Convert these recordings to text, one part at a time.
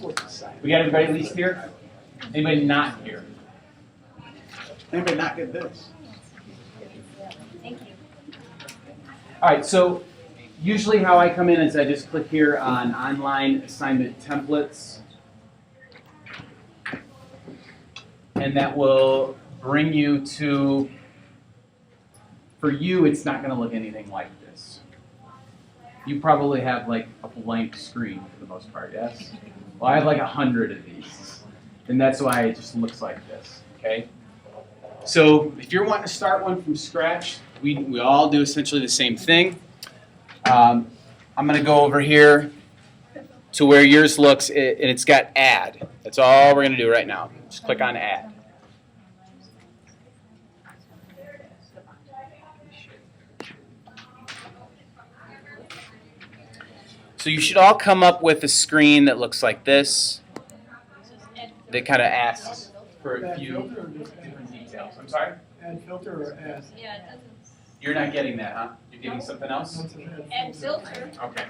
We got everybody at least here? Anybody not here? Anybody not get this? Thank you. All right, so usually how I come in is I just click here on online assignment templates. And that will bring you to, for you, it's not going to look anything like this. You probably have like a blank screen for the most part, yes? Well, I have like 100 of these. And that's why it just looks like this, okay? So if you're wanting to start one from scratch, we all do essentially the same thing. I'm going to go over here to where yours looks, and it's got add. That's all we're going to do right now. Just click on add. So you should all come up with a screen that looks like this. That kind of asks for a few different details. I'm sorry? Add filter or add? Yeah, it doesn't. You're not getting that, huh? You're getting something else? Add filter. Okay.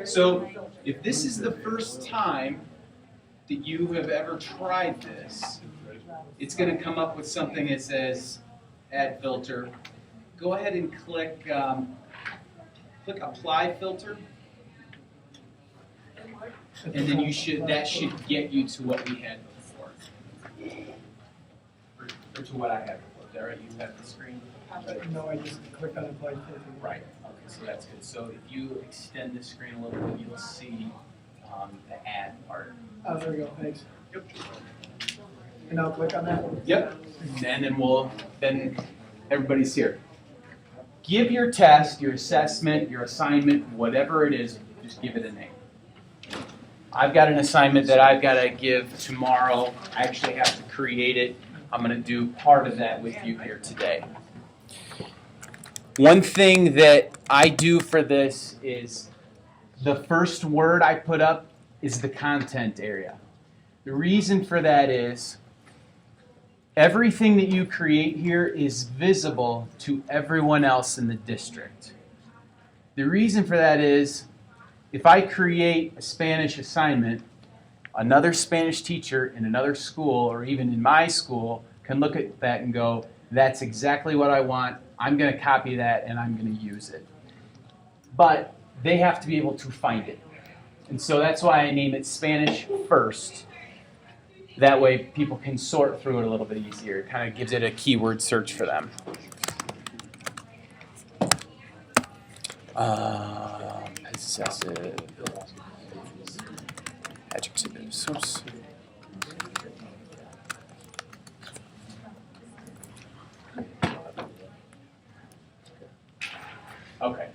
So if this is the first time that you have ever tried this, it's going to come up with something that says add filter. Go ahead and click apply filter. And then that should get you to what we had before. Or to what I had before. Is that right? You have the screen? No, I just click on apply filter. Right. Okay, so that's good. So if you extend the screen a little bit, you'll see the add part. Oh, there we go. Thanks. Yep. And I'll click on that. Yep. And then everybody's here. Give your test, your assessment, your assignment, whatever it is, just give it a name. I've got an assignment that I've got to give tomorrow. I actually have to create it. I'm going to do part of that with you here today. One thing that I do for this is the first word I put up is the content area. The reason for that is everything that you create here is visible to everyone else in the district. The reason for that is if I create a Spanish assignment, another Spanish teacher in another school or even in my school can look at that and go, that's exactly what I want. I'm going to copy that and I'm going to use it. But they have to be able to find it. And so that's why I name it Spanish first. That way people can sort through it a little bit easier. It kind of gives it a keyword search for them. Possessive, adjectives. Oops. Okay.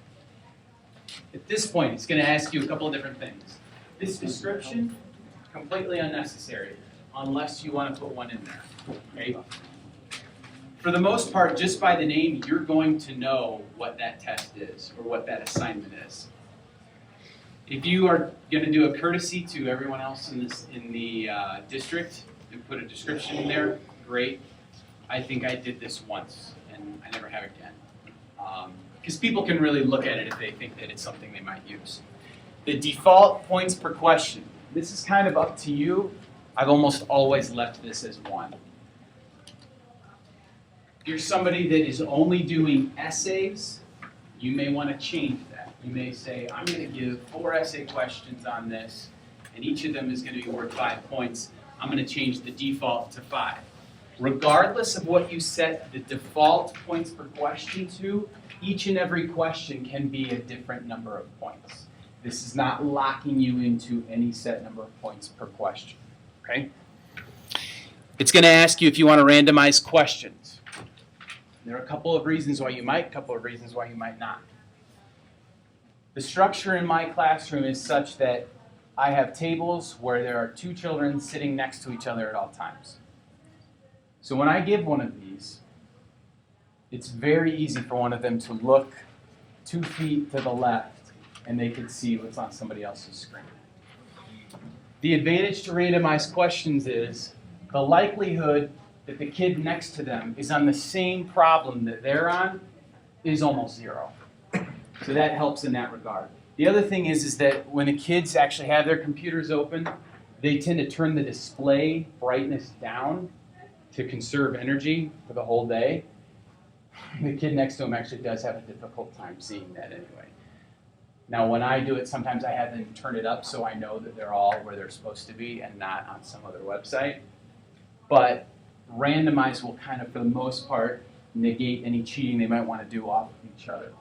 At this point, it's going to ask you a couple of different things. This description, completely unnecessary, unless you want to put one in there. Okay? For the most part, just by the name, you're going to know what that test is or what that assignment is. If you are going to do a courtesy to everyone else in the district and put a description in there, great. I think I did this once, and I never have again. Because people can really look at it if they think that it's something they might use. The default points per question. This is kind of up to you. I've almost always left this as 1. If you're somebody that is only doing essays, you may want to change that. You may say, I'm going to give 4 essay questions on this, and each of them is going to be worth 5 points. I'm going to change the default to 5. Regardless of what you set the default points per question to, each and every question can be a different number of points. This is not locking you into any set number of points per question. Okay? It's going to ask you if you want to randomize questions. There are a couple of reasons why you might, a couple of reasons why you might not. The structure in my classroom is such that I have tables where there are 2 children sitting next to each other at all times. So when I give one of these, it's very easy for one of them to look 2 feet to the left and they can see what's on somebody else's screen. The advantage to randomized questions is the likelihood that the kid next to them is on the same problem that they're on is almost 0. So that helps in that regard. The other thing is that when the kids actually have their computers open, they tend to turn the display brightness down to conserve energy for the whole day. The kid next to him actually does have a difficult time seeing that anyway. Now when I do it, sometimes I have them turn it up so I know that they're all where they're supposed to be and not on some other website. But randomize will kind of, for the most part, negate any cheating they might want to do off of each other.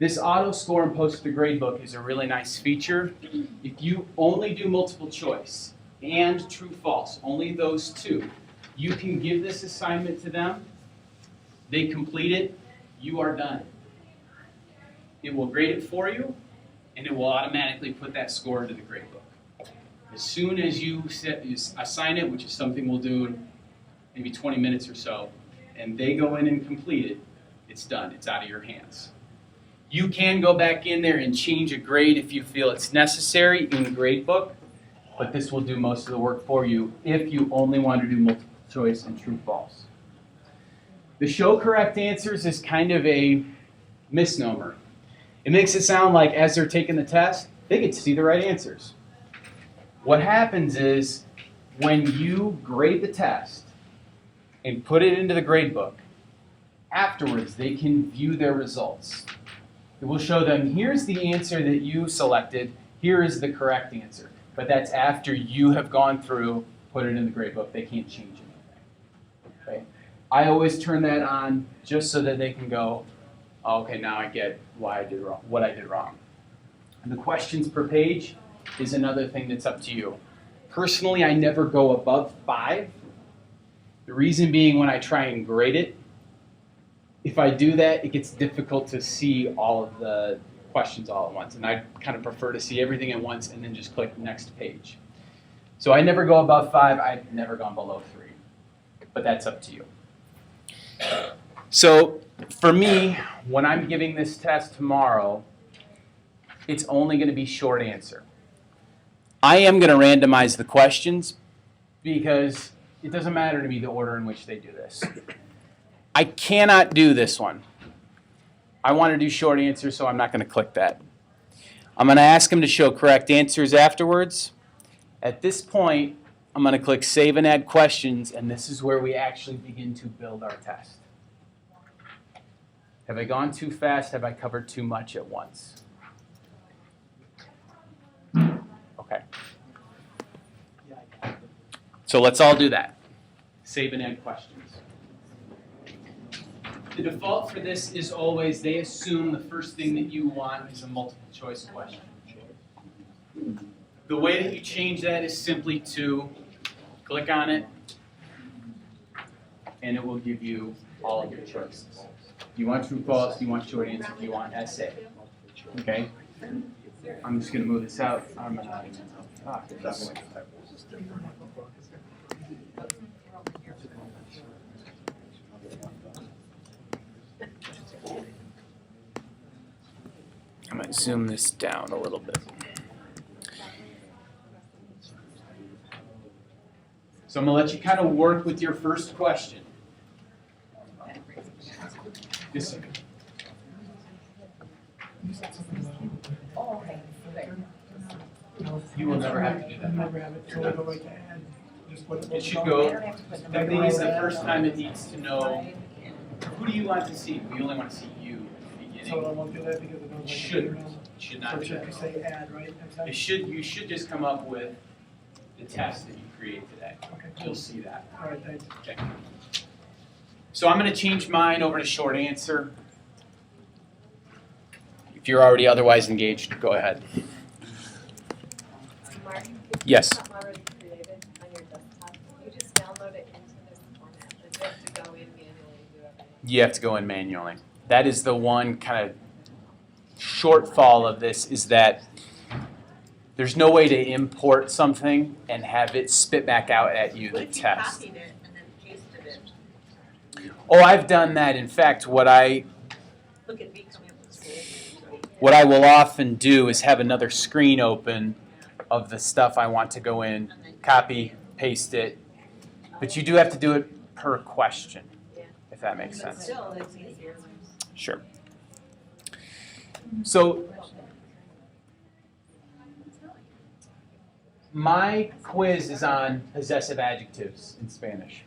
This auto score and post to the gradebook is a really nice feature. If you only do multiple choice and true false, only those two, you can give this assignment to them, they complete it, you are done. It will grade it for you, and it will automatically put that score into the gradebook. As soon as you assign it, which is something we'll do in maybe 20 minutes or so, and they go in and complete it, it's done. It's out of your hands. You can go back in there and change a grade if you feel it's necessary in the gradebook, but this will do most of the work for you if you only want to do multiple choice and true false. The show correct answers is kind of a misnomer. It makes it sound like as they're taking the test, they get to see the right answers. What happens is when you grade the test and put it into the gradebook, afterwards they can view their results. It will show them, here's the answer that you selected, here is the correct answer. But that's after you have gone through, put it in the gradebook. They can't change anything. Okay? I always turn that on just so that they can go, oh, okay, now I get why I did wrong, what I did wrong. And the questions per page is another thing that's up to you. Personally, I never go above 5. The reason being when I try and grade it, if I do that, it gets difficult to see all of the questions all at once. And I kind of prefer to see everything at once and then just click next page. So I never go above 5. I've never gone below 3. But that's up to you. So for me, when I'm giving this test tomorrow, it's only going to be short answer. I am going to randomize the questions because it doesn't matter to me the order in which they do this. I cannot do this one. I want to do short answers, so I'm not going to click that. I'm going to ask them to show correct answers afterwards. At this point, I'm going to click Save and Add Questions, and this is where we actually begin to build our test. Have I gone too fast? Have I covered too much at once? Okay. So let's all do that. Save and Add Questions. The default for this is always they assume the first thing that you want is a multiple choice question. The way that you change that is simply to click on it, and it will give you all of your choices. Do you want true, false? Do you want short answer? Do you want essay? Okay? I'm just going to move this out. I might zoom this down a little bit. So I'm going to let you kind of work with your first question. Yes, sir. Oh, okay. You will never have to do that. Never have it, so it'll go right to add, just what It should I go. don't have to put The thing is, the first time it needs to know who do you want to see. We only want to see you at the So I beginning. won't do that because it goes like. Should So not it do should that. be say add, right? That's It should. You should just come up with the test that you create today. Okay, You'll cool. see that. All right, thanks. Okay. So I'm going to change mine over to short answer. If you're already otherwise engaged, go ahead. Mark, Yes. if it's not already created on your desktop, you just download it into this format, and you have to go in manually and do everything. You have to go in manually. That is the one kind of shortfall of this is that there's no way to import something and have it spit back out at you the What if you test. copied it and then pasted it? Oh, I've done that. In fact, what I Look at me coming up with school. will often do is have another screen open of the stuff I want to go in, copy, paste it. But you do have to do it per question, if that makes But sense. still, it's easier. Sure. So my quiz is on possessive adjectives in Spanish.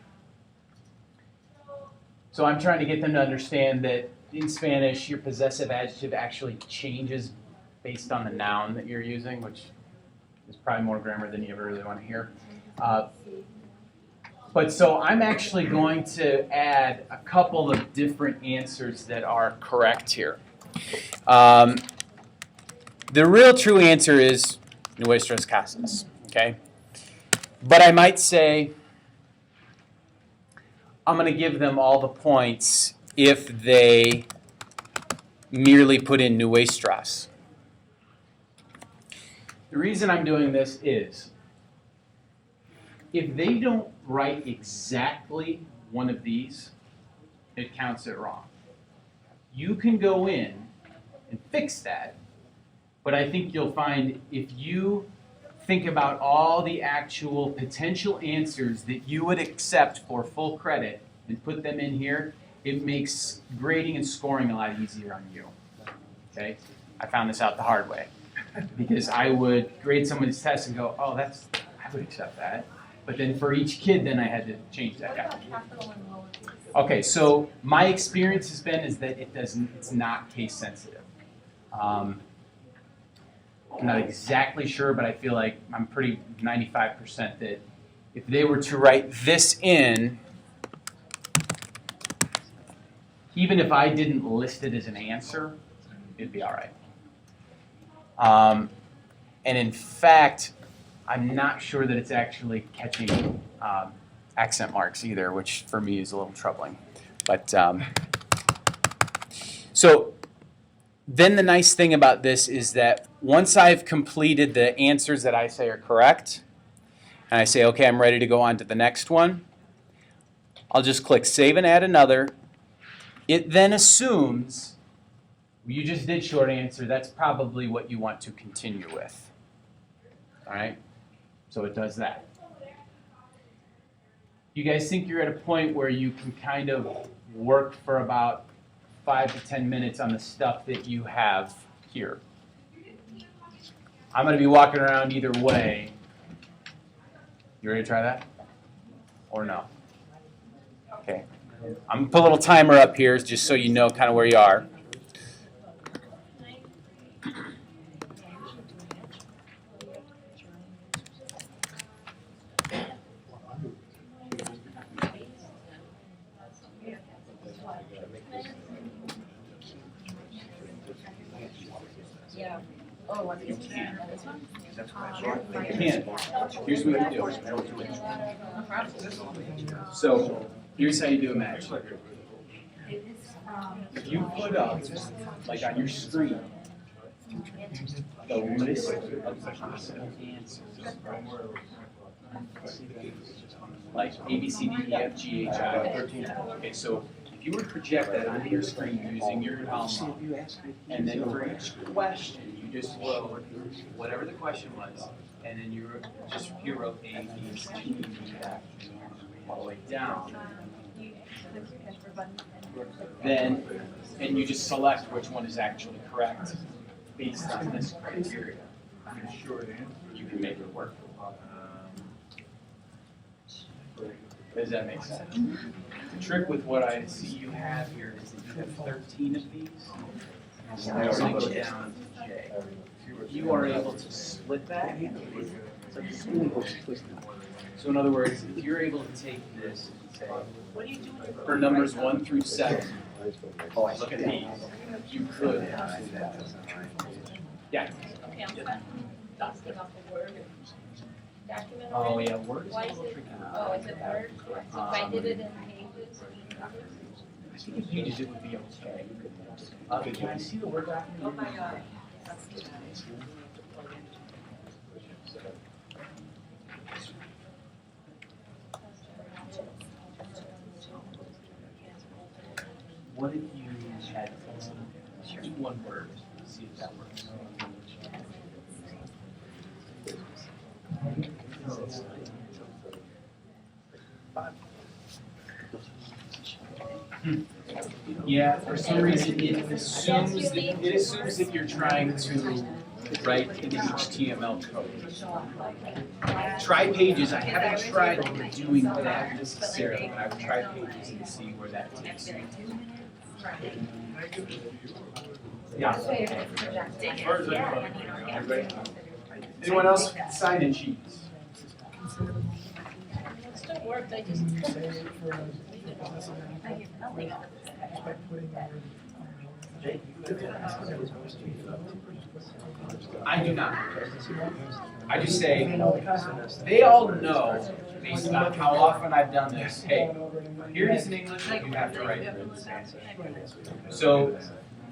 So I'm trying to get them to understand that in Spanish, your possessive adjective actually changes based on the noun that you're using, which is probably more grammar than you ever really want to hear. But so I'm actually going to add a couple of different answers that are correct here. The real true answer is nuestras casas, okay? But I might say I'm going to give them all the points if they merely put in nuestras. The reason I'm doing this is if they don't write exactly one of these, it counts it wrong. You can go in and fix that, but I think you'll find if you think about all the actual potential answers that you would accept for full credit and put them in here, it makes grading and scoring a lot easier on you. Okay? I found this out the hard way. Because I would grade someone's test and go, oh, I would accept that. But then for each kid, then I had to change that guy. Okay, so my experience has been is that it's not case sensitive. I'm not exactly sure, but I feel like I'm pretty 95% that if they were to write this in, even if I didn't list it as an answer, it'd be all right. And in fact, I'm not sure that it's actually catching accent marks either, which for me is a little troubling. But so then the nice thing about this is that once I've completed the answers that I say are correct, and I say, okay, I'm ready to go on to the next one, I'll just click Save and Add Another. It then assumes you just did short answer. That's probably what you want to continue with. All right? So it does that. You guys think you're at a point where you can kind of work for about 5 to 10 minutes on the stuff that you have here? I'm going to be walking around either way. You ready to try that? Or no? Okay. I'm going to put a little timer up here just so you know kind of where you are. Yeah. Oh, I think You can. Here's what you do. So here's how you do a match. If you put up, like on your screen, the list of possible answers, like A, B, C, D, E, F, G, H, I, 13. Okay, so if you were to project that onto your screen using your column, and then for each question, you just wrote whatever the question was, and then you wrote A, B, C, D, E, F, all the way down. Then, and you just select which one is actually correct based on this criteria. You can make it work. Does that make sense? The trick with what I see you have here is that you have 13 of these. So they only go down to J. You are able to split that. So in other words, if you're able to take this and say, for numbers 1 through 7, look at these, you could. Yeah. Okay, I'm asking about the Word document. Oh yeah, Word is a Why is little it, tricky. oh, is it Word? So if I did it in pages? I think if pages it would be okay. Can I see the Word document? Oh my God. What if you had just one word? See if that works. Yeah, for some reason it assumes that you're trying to write an HTML code. Try Pages. I haven't tried doing that necessarily, but I've tried Pages and see where that takes you. Yeah. Anyone else with sign-in sheets? Still worked, I just. I do not. I just say, they all know, based on how often I've done this, hey, here it is in English, you have to write this answer. So,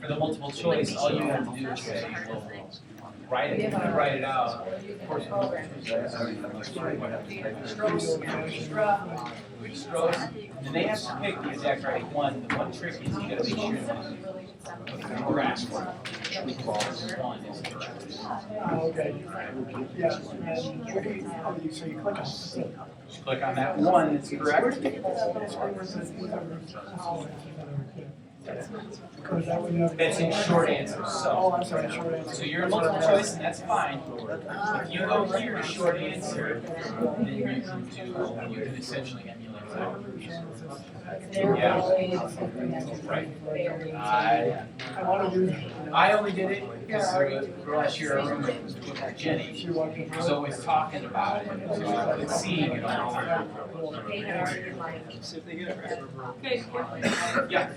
for the multiple choice, all you have to do is say, well, write it out. Of course, strokes, and they have to pick the exact right one. The one trick is you gotta make sure that the correct one is correct. Okay. Yeah, and what do you, so you click on it. Just click on that one that's correct. That's in short answers, Oh, so. I'm sorry, short answer. So you're in multiple choice, and that's fine. If you go here to short answer, then you can essentially emulate that. Yeah. Right. I want to do that. I only did it because last year our roommate was with Jenny. She was always talking about it, so I was seeing it all the time. Yeah.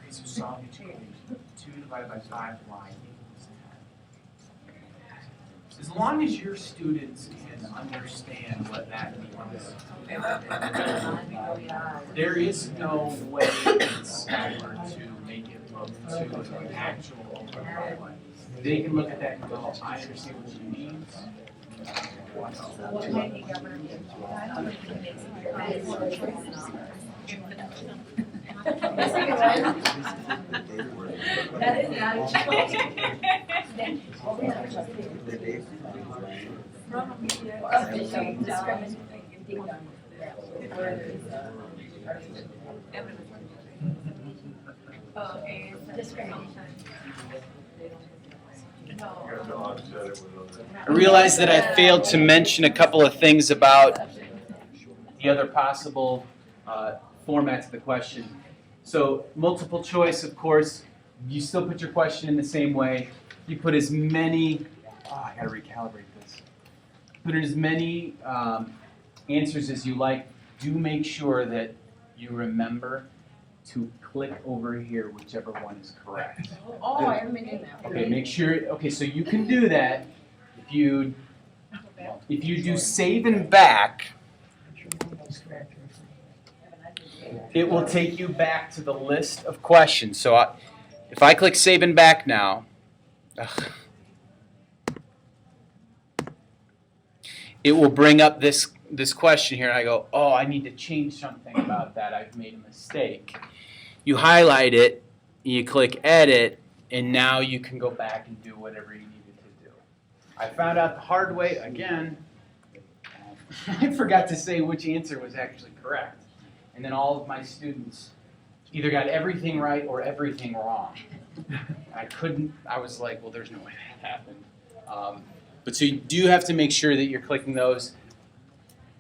So solve each equation. 2 divided by 5 y equals 10. As long as your students can understand what that means, there is no way in Skyward to make it look to an actual overflow. They can look at that and go, I understand what she means. That is not I realize that I failed to mention a couple of things about the other possible formats of the question. So multiple choice, of course, you still put your question in the same way. You put as many, I gotta recalibrate this. Put in as many answers as you like. Do make sure that you remember to click over here, whichever one is correct. Oh, I haven't been in that. Okay, make sure, okay, so you can do that if you do save and back. It will take you back to the list of questions. So if I click save and back now, it will bring up this question here, and I go, oh, I need to change something about that. I've made a mistake. You highlight it, you click edit, and now you can go back and do whatever you needed to do. I found out the hard way, again, I forgot to say which answer was actually correct. And then all of my students either got everything right or everything wrong. I was like, well, there's no way that happened. But so you do have to make sure that you're clicking those.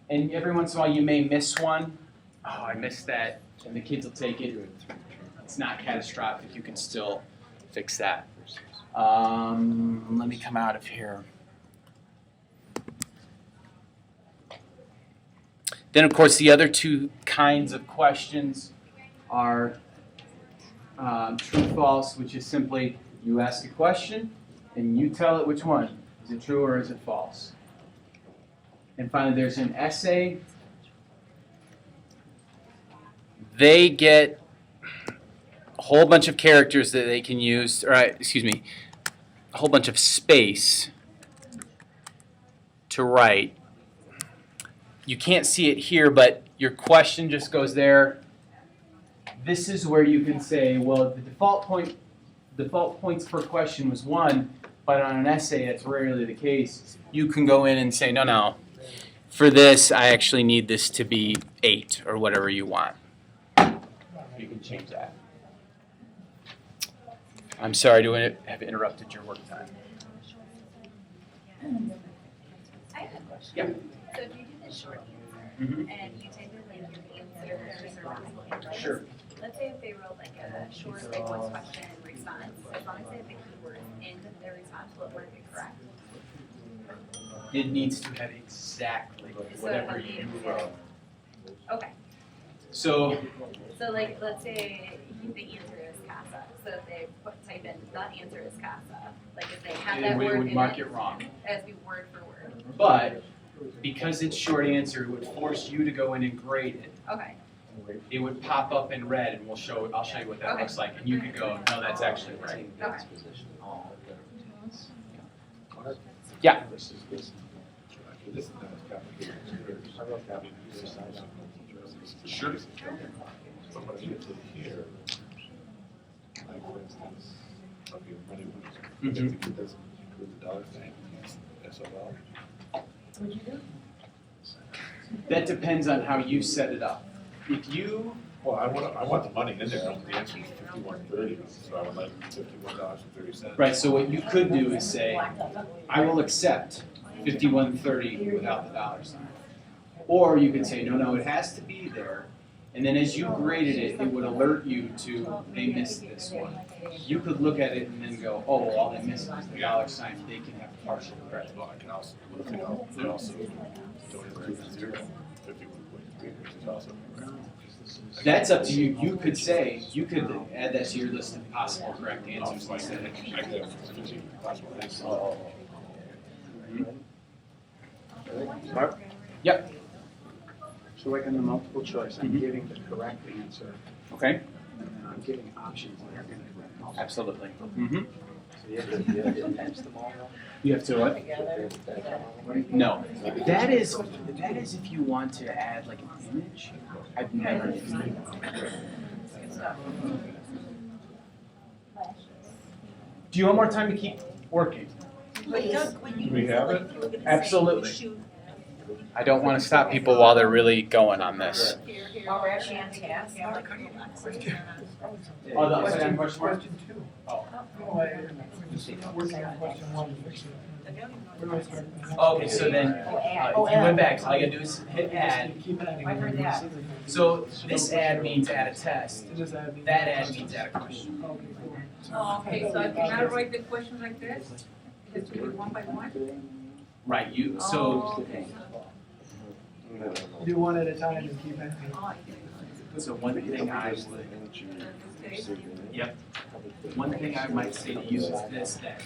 And every once in a while you may miss one. Oh, I missed that. And the kids will take it. It's not catastrophic. You can still fix that. Let me come out of here. Then, of course, the other two kinds of questions are true-false, which is simply you ask a question and you tell it which one. Is it true or is it false? And finally, there's an essay. They get a whole bunch of characters that they can use, or excuse me, a whole bunch of space to write. You can't see it here, but your question just goes there. This is where you can say, well, the default points per question was 1, but on an essay, that's rarely the case. You can go in and say, no, for this, I actually need this to be 8, or whatever you want. You can change that. I'm sorry to have interrupted your work time. I have a question. Yeah. So if you do the short answer Mhm. and you type in like your answers or right, Sure. let's say if they wrote like a short like one question response, as long as they have the keyword in their response, will it work correct? It needs to have exactly whatever you wrote. Okay. So, So like let's say the answer is CASA. So if they type in the answer is CASA, like if they have that we word would in mark it, it wrong. it has to be word for word. But because it's short answer, it would force you to go in and grade it. Okay. It would pop up in red, and I'll show you what that Okay. looks like, and you could go, no, that's actually right. Okay. Yeah. Sure. So when I get to here, like for instance, okay, running Mhm. it doesn't include the dollar sign, SOL. What'd you do? That depends on how you set it up. If you, Well, I want the money in there, I want the answer is 51.30, so I would like $51.30. right, so what you could do is say, I will accept 5130 without the dollar sign. Or you could say, no, it has to be there. And then as you graded it, it would alert you to, they missed this one. You could look at it and then go, oh, well, all they missed was the dollar sign, they can have partial credit. Well, I can also look at how they also don't include the zero, 51.3, which is also correct. That's up to you. You could say, you could add that to your list of possible correct answers. It's like, I could have 50 possible answers. Mark? Yep. So like on the multiple choice, I'm Mhm. giving the correct answer, Okay. and then I'm giving options that are gonna correct also. Absolutely. Mm-hmm. So you have to attach them all up? You have to what? No. That is if you want to add like an image. I've never used it. Do you want more time to keep working? Do we have it? Absolutely. I don't want to stop people while they're really going on this. While we're actually on task. Oh, the second question mark? Question two. Oh. No, I'm just working on question one to fix it. Where do I start? Okay, so then, if you went back, all you gotta do is hit add. Keep adding. I heard that. So this add means add a test. It just add. That add means add a question. Okay, cool. Oh, okay, so I cannot write the question like this? It has to be one by one? Right, Oh, so okay. Do one at a time and keep adding. so one thing I would, one thing I might say to you is this, that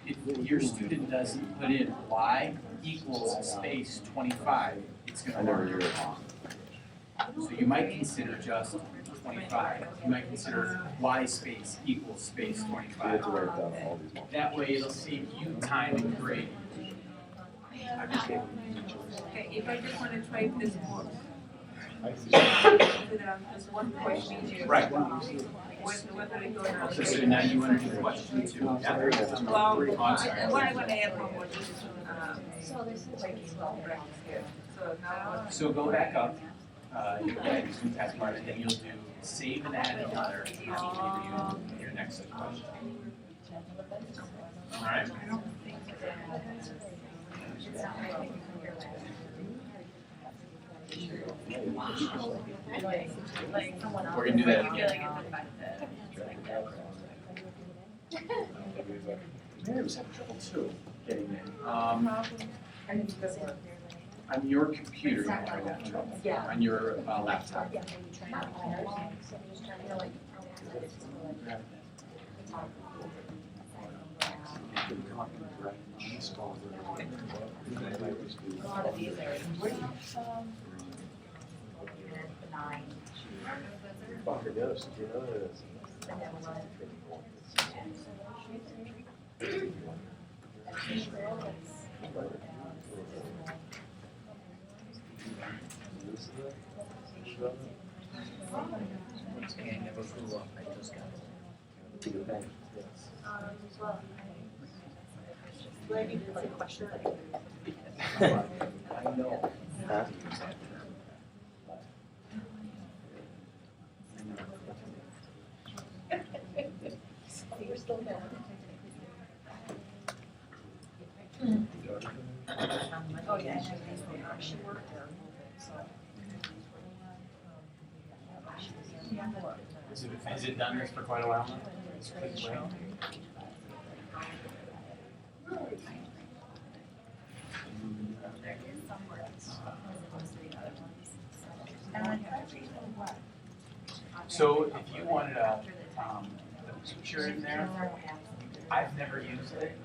if your student doesn't put in y equals space 25, it's gonna mark it wrong. So you might consider just 25. You might consider y space equals space 25. That way it'll save you time and grading. Okay, if I just want to try this one, just one question. Right. Whether it goes or Okay, so now you want to do question 2. Well, what I want to add one more, So this is like, so now, So go back up, you'll add your new task bar, and then you'll do save and add another, and it'll give you your next question. All right? We're gonna do that I feel like it's a benefit. Mary was having trouble too getting in. On your computer, you might have trouble. Yeah. On your laptop. a lot of these are. I never grew up, I just got it. I know. Still there. Oh, yeah, she worked there a little bit, so. Has it done this for quite a while now? There is some work as opposed to the other ones. And I have to read So if you wanted a picture in there, I've never used it.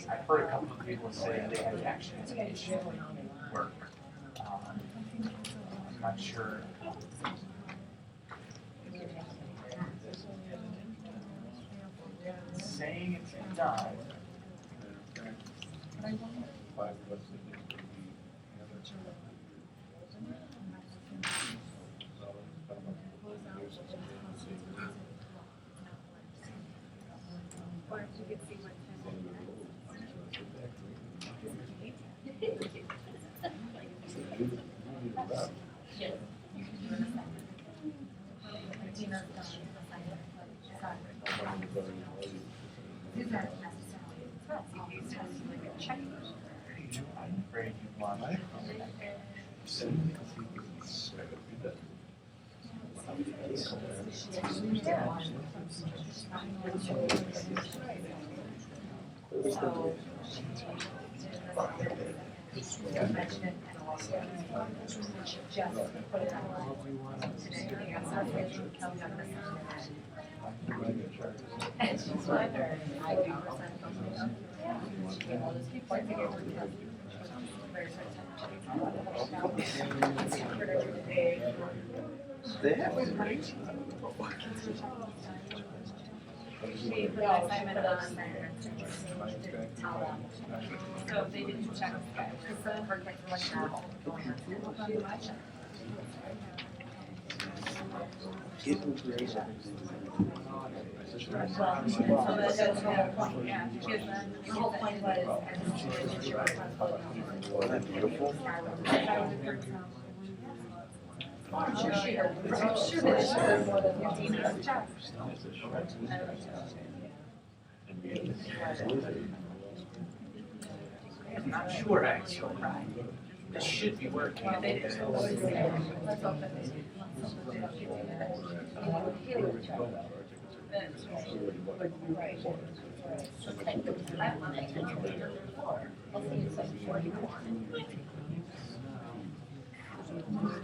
I've heard a couple of people say they have actually it's an issue work. I'm not sure. Saying it's done. Five of us in this Or if you could see what these aren't necessarily threats, you use it as like a check. I'm afraid you want. And she's wondering, I do She put an assignment on there and didn't tell them. So if they didn't check, because some of her kids were like now going on school too much. Well, so that's the whole point, yeah, because The whole point was, and your responsibility. Wasn't that beautiful? I'm sure she heard, I'm sure that she heard more than 15 minutes. I'm not sure actually. This should be working. Let's hope that they do.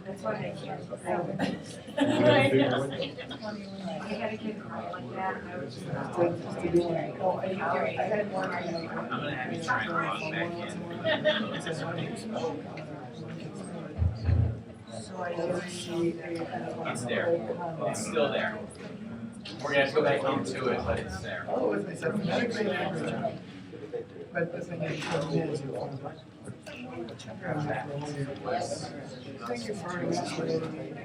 That's why I can't. Right. I had a kid cry like that, and I was just. Oh, I had one. I'm gonna have you try and log back in. So I don't see a. It's there. It's still there. We're gonna have to go back into it, but it's there. Oh, it's a medically average. But the thing is, thank you for investigating.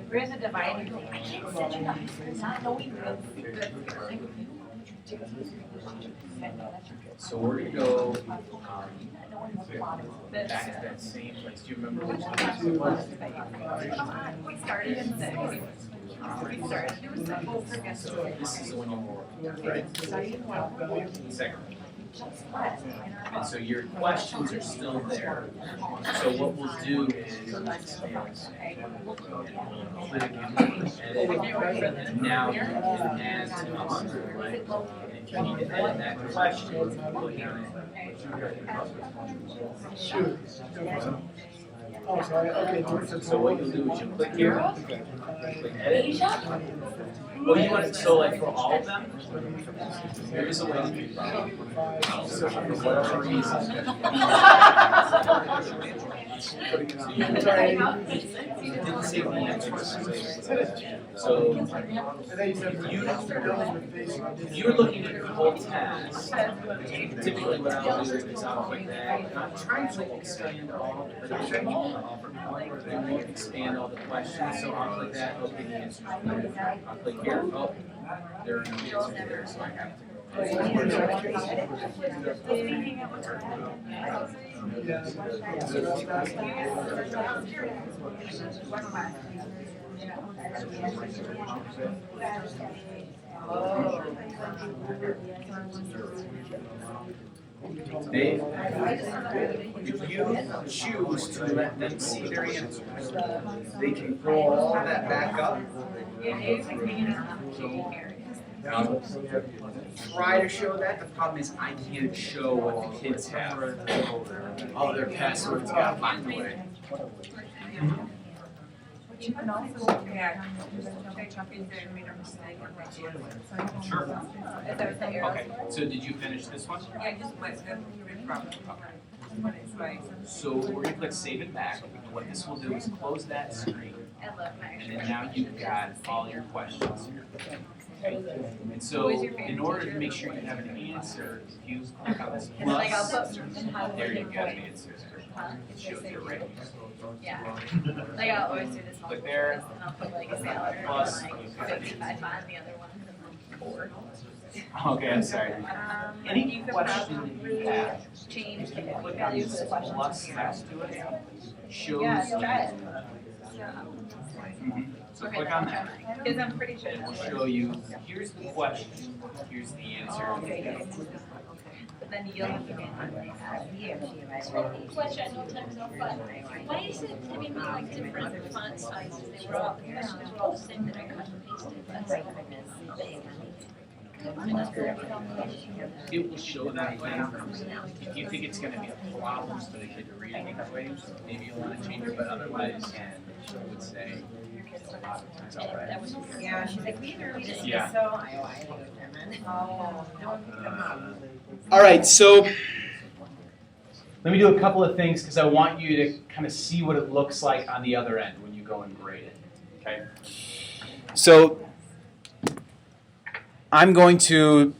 There is a dividing thing. I can't set you up for not knowing So we're gonna go back to that same place. Do you remember which place it was? We started at 6. We started, there was a whole forget. This is the one you were, right? Second. And so your questions are still there. So what we'll do is click and now you can add to us, right? And if you need to edit that question, click on it. Shoot. Oh, sorry, okay. So what you'll do is you'll click here, click edit, Oh, you want, so like for all of them? There is a way to do it. So for whatever reason. You didn't save the answers. So if you're looking at your whole task, typically what I'll do is I'll click that. And I'm trying to expand all, but I won't expand all the questions. So I'll click that, okay, the answers are there. I'll click here, oh, there are no answers there, so I have to go. If you choose to let them see their answers, they can pull all that back up. Try to show that. The problem is I can't show what the kids have. All their passwords got locked away. You can also, yeah, check up if they made a mistake or what. Sure. If there's the error. Okay, so did you finish this one? Yeah, just wait, that's the problem. It's like, So we're gonna click save it back. What this will do is close that screen. And then now you've got all your questions here. Okay? And so in order to make sure you have an answer, if you click on this plus, there you go, the answer. It shows your ratings. Yeah. Like I'll always do this one. Click there. And I'll put like a salad and Plus, like 55 on the other one. And then 4. Okay, I'm sorry. Any You could question that you have, change the click on values this of the questions. plus next to it, shows. Yeah, try it. Mhm. So click on that. Because I'm pretty sure. And it will show you, here's the question, here's the answer. But then you'll have to get Question, I know time's up, but why is it giving me like different font sizes? They were all, the questions were all the same that I cut and pasted. It will show that way. If you think it's gonna be a problem for the kid to read it that way, maybe you'll wanna change it, but otherwise, I would say a lot of times all right. Yeah, she's like, we either read it Yeah. so. All right, so let me do a couple of things because I want you to kind of see what it looks like on the other end when you go and grade it, okay? So I'm going to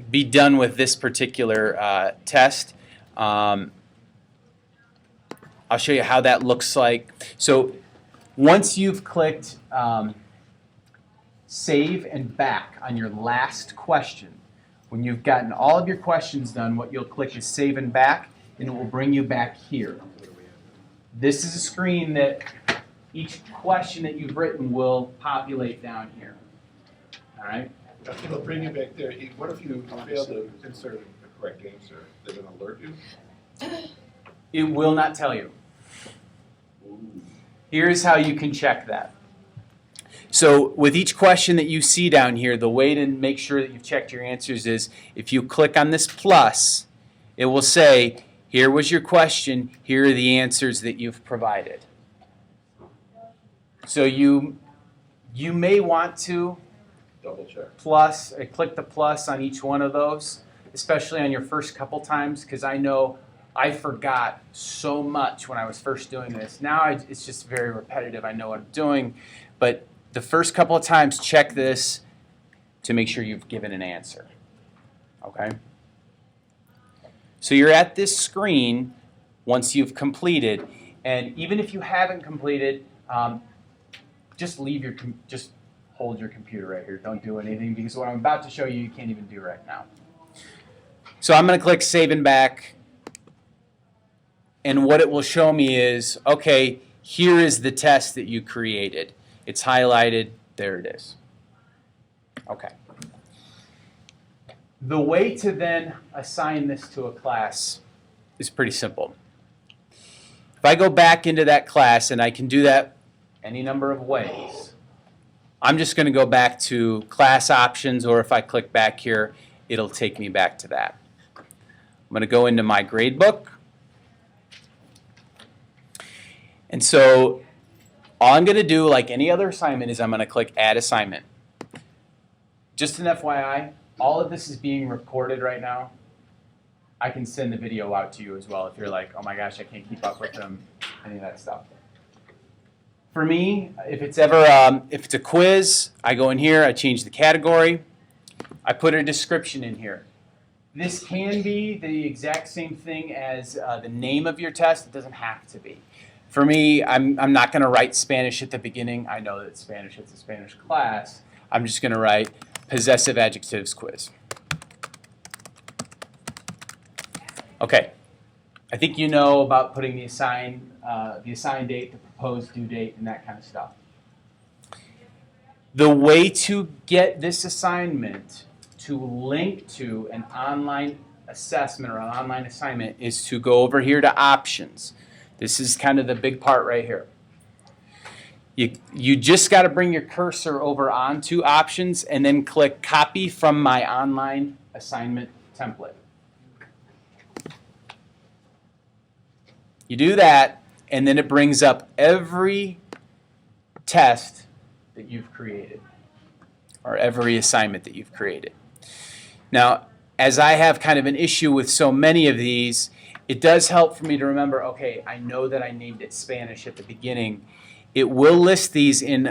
be done with this particular test. I'll show you how that looks like. So once you've clicked save and back on your last question, when you've gotten all of your questions done, what you'll click is save and back, and it will bring you back here. This is a screen that each question that you've written will populate down here. All right? It'll bring you back there. What if you fail to insert the correct answer? Does it alert you? It will not tell you. Here's how you can check that. So with each question that you see down here, the way to make sure that you've checked your answers is if you click on this plus, it will say, here was your question, here are the answers that you've provided. So you may want to Double check. click the plus on each one of those, especially on your first couple times, because I know I forgot so much when I was first doing this. Now it's just very repetitive. I know what I'm doing, but the first couple of times, check this to make sure you've given an answer. Okay? So you're at this screen once you've completed, and even if you haven't completed, just hold your computer right here. Don't do anything because what I'm about to show you, you can't even do right now. So I'm going to click Save and Back, and what it will show me is, okay, here is the test that you created. It's highlighted. There it is. Okay. The way to then assign this to a class is pretty simple. If I go back into that class, and I can do that any number of ways, I'm just going to go back to class options, or if I click back here, it'll take me back to that. I'm going to go into my gradebook. And so all I'm going to do, like any other assignment, is I'm going to click Add Assignment. Just an FYI, all of this is being recorded right now. I can send the video out to you as well if you're like, oh my gosh, I can't keep up with them, any of that stuff. For me, if it's a quiz, I go in here, I change the category, I put a description in here. This can be the exact same thing as the name of your test. It doesn't have to be. For me, I'm not going to write Spanish at the beginning. I know that Spanish is a Spanish class. I'm just going to write possessive adjectives quiz. Okay. I think you know about putting the assigned date, the proposed due date, and that kind of stuff. The way to get this assignment to link to an online assessment or an online assignment is to go over here to options. This is kind of the big part right here. You just got to bring your cursor over onto options and then click copy from my online assignment template. You do that, and then it brings up every test that you've created or every assignment that you've created. Now, as I have kind of an issue with so many of these, it does help for me to remember, okay, I know that I named it Spanish at the beginning. It will list these in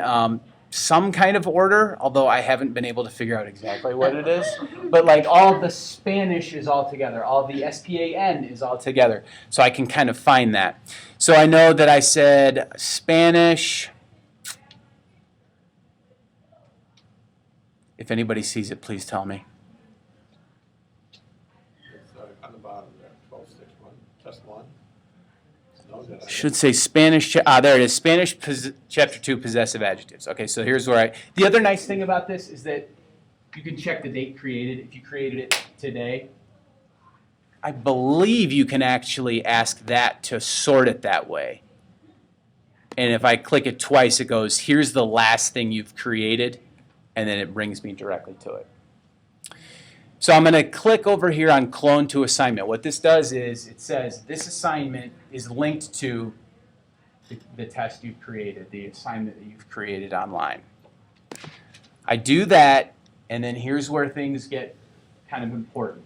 some kind of order, although I haven't been able to figure out exactly what it is. But like all of the Spanish is all together. All of the SPAN is all together. So I can kind of find that. So I know that I said Spanish. If anybody sees it, please tell me. It's on the bottom there, 12.6.1, test 1. No, did I- Should say Spanish, there it is, Spanish chapter 2, possessive adjectives. Okay, so here's where the other nice thing about this is that you can check the date created. If you created it today, I believe you can actually ask that to sort it that way. And if I click it twice, it goes, here's the last thing you've created, and then it brings me directly to it. So I'm going to click over here on Clone to Assignment. What this does is it says this assignment is linked to the test you've created, the assignment that you've created online. I do that, and then here's where things get kind of important.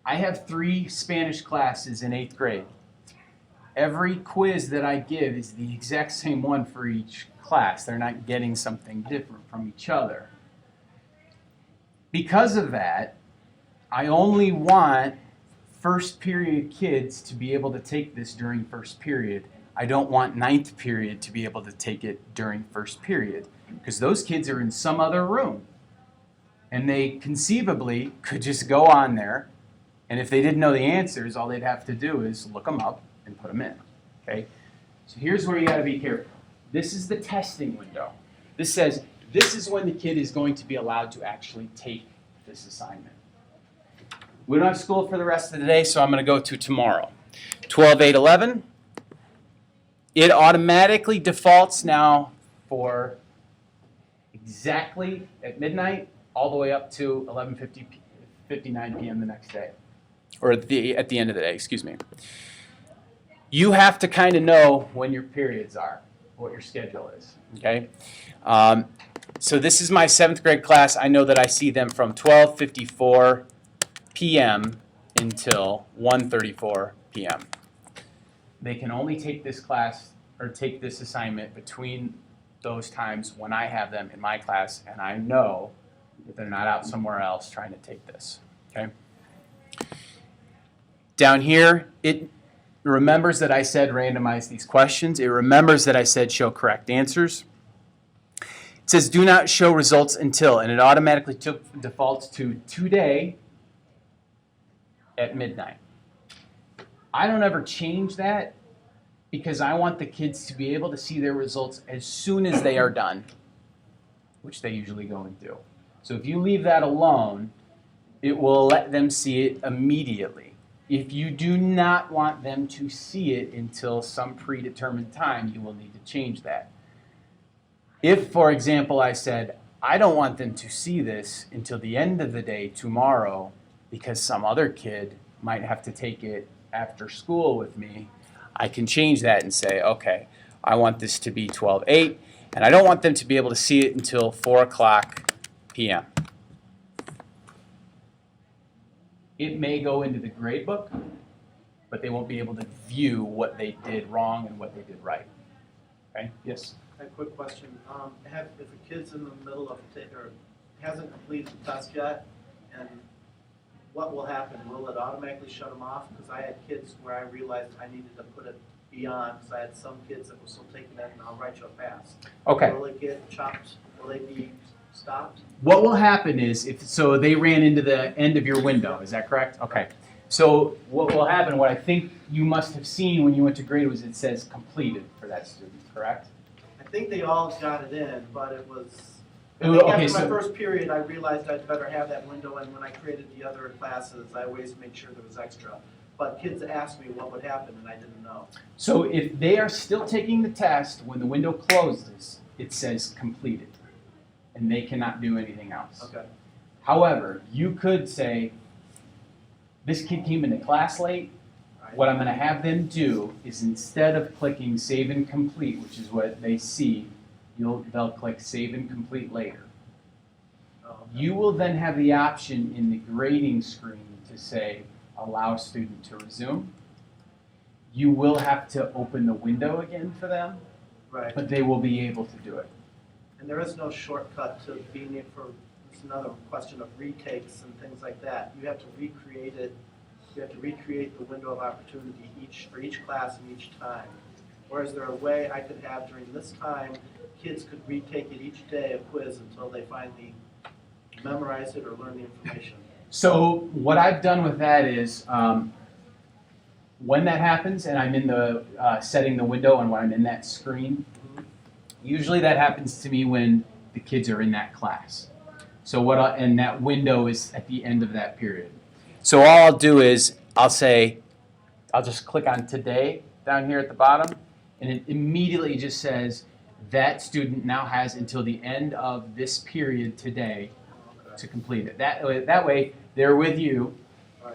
I have 3 Spanish classes in 8th grade. Every quiz that I give is the exact same one for each class. They're not getting something different from each other. Because of that, I only want first period kids to be able to take this during first period. I don't want 9th period to be able to take it during first period because those kids are in some other room. And they conceivably could just go on there, and if they didn't know the answers, all they'd have to do is look them up and put them in. Okay? So here's where you got to be careful. This is the testing window. This says this is when the kid is going to be allowed to actually take this assignment. We don't have school for the rest of the day, so I'm going to go to tomorrow. 12/8/11. It automatically defaults now for exactly at midnight all the way up to 11:59 p.m. the next day. Or at the end of the day, excuse me. You have to kind of know when your periods are, what your schedule is, okay? So this is my 7th grade class. I know that I see them from 12:54 p.m. until 1:34 p.m. They can only take this class or take this assignment between those times when I have them in my class, and I know that they're not out somewhere else trying to take this, okay? Down here, it remembers that I said randomize these questions. It remembers that I said show correct answers. It says do not show results until, and it automatically defaults to today at midnight. I don't ever change that because I want the kids to be able to see their results as soon as they are done, which they usually go and do. So if you leave that alone, it will let them see it immediately. If you do not want them to see it until some predetermined time, you will need to change that. If, for example, I said, I don't want them to see this until the end of the day tomorrow because some other kid might have to take it after school with me, I can change that and say, okay, I want this to be 12/8, And I don't want them to be able to see it until 4 o'clock p.m. It may go into the grade book, but they won't be able to view what they did wrong and what they did right. Okay? Yes? I have a quick question. If a kid's in the middle of, or hasn't completed the test yet, and what will happen? Will it automatically shut them off? Because I had kids where I realized I needed to put it beyond, because I had some kids that were still taking that, and I'll write you a pass. Okay. Will it get chopped? Will they be stopped? What will happen is, so they ran into the end of your window, is that correct? Okay. So what will happen, what I think you must have seen when you went to grade was it says completed for that student, correct? I think they all got it in, but it was, Okay, after my so first period, I realized I'd better have that window, and when I created the other classes, I always made sure there was extra. But kids asked me what would happen, and I didn't know. so if they are still taking the test, when the window closes, it says completed, and they cannot do anything else. Okay. However, you could say, this kid came into class late. What I'm going to have them do is instead of clicking save and complete, which is what they see, they'll click save and complete later. Oh, okay. You will then have the option in the grading screen to say allow student to resume. You will have to open the window again for them, Right. but they will be able to do it. And there is no shortcut to being it for, it's another question of retakes and things like that. You have to recreate it. You have to recreate the window of opportunity for each class and each time. Or is there a way I could have during this time, kids could retake it each day, a quiz, until they finally memorize it or learn the information? So what I've done with that is, when that happens and I'm in the setting the window and when I'm in that screen, usually that happens to me when the kids are in that class. So and that window is at the end of that period. So all I'll do is I'll just click on today down here at the bottom, and it immediately just says that student now has until the end of this period today to complete it. That way they're with you,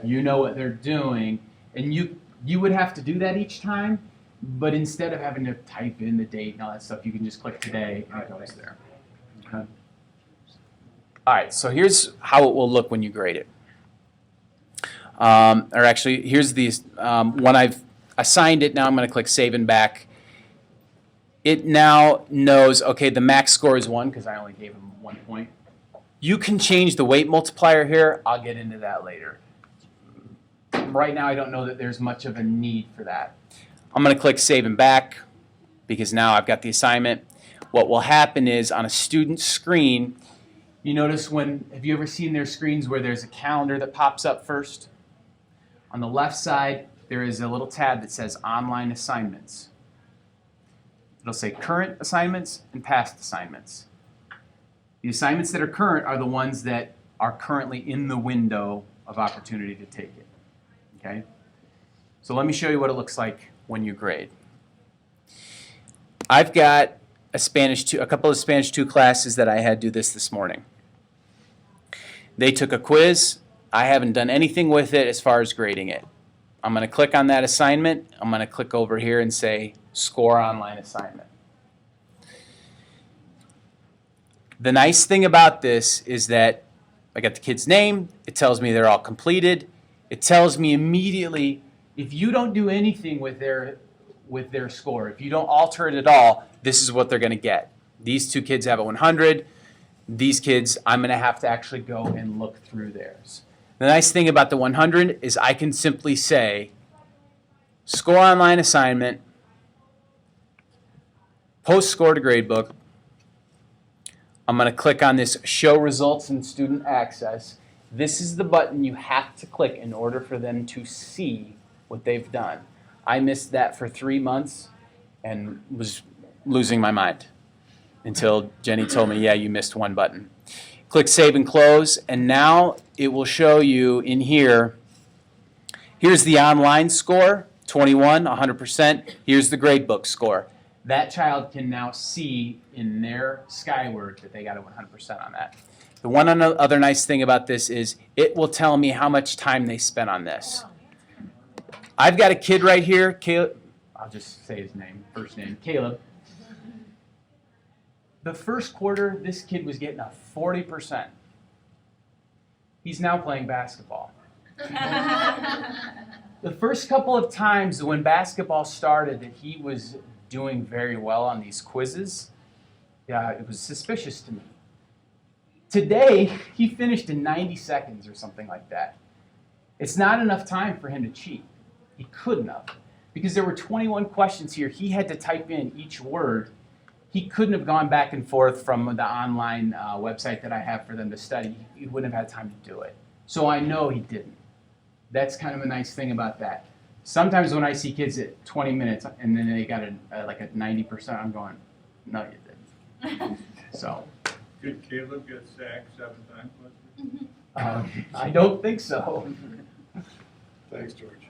you know what they're doing, and you would have to do that each time, but instead of having to type in the date and all that stuff, you can just click today and it goes there. Okay. All right, so here's how it will look when you grade it. Or actually, here's the when I've assigned it, now I'm going to click Save and Back. It now knows, okay, the max score is 1 because I only gave him 1 point. You can change the weight multiplier here. I'll get into that later. Right now, I don't know that there's much of a need for that. I'm going to click Save and Back because now I've got the assignment. What will happen is on a student's screen, you notice have you ever seen their screens where there's a calendar that pops up first? On the left side, there is a little tab that says Online Assignments. It'll say Current Assignments and Past Assignments. The assignments that are current are the ones that are currently in the window of opportunity to take it. Okay? So let me show you what it looks like when you grade. I've got a couple of Spanish 2 classes that I had do this morning. They took a quiz. I haven't done anything with it as far as grading it. I'm going to click on that assignment. I'm going to click over here and say Score Online Assignment. The nice thing about this is that I got the kid's name. It tells me they're all completed. It tells me immediately if you don't do anything with their score, if you don't alter it at all, this is what they're going to get. These 2 kids have a 100. These kids, I'm going to have to actually go and look through theirs. The nice thing about the 100 is I can simply say, Score Online Assignment, Post Score to Gradebook. I'm going to click on this Show Results in Student Access. This is the button you have to click in order for them to see what they've done. I missed that for 3 months and was losing my mind until Jenny told me, yeah, you missed 1 button. Click Save and Close, and now it will show you in here, here's the online score, 21, 100%. Here's the gradebook score. That child can now see in their Skyward that they got a 100% on that. The one other nice thing about this is it will tell me how much time they spent on this. I've got a kid right here, Caleb. I'll just say his name, first name, Caleb. The first quarter, this kid was getting a 40%. He's now playing basketball. The first couple of times when basketball started that he was doing very well on these quizzes, yeah, it was suspicious to me. Today, he finished in 90 seconds or something like that. It's not enough time for him to cheat. He couldn't have. Because there were 21 questions here. He had to type in each word. He couldn't have gone back and forth from the online website that I have for them to study. He wouldn't have had time to do it. So I know he didn't. That's kind of a nice thing about that. Sometimes when I see kids at 20 minutes and then they got like a 90%, I'm going, no, you didn't. So. Did Caleb get sacked 7 times? I don't think so. Thanks, George.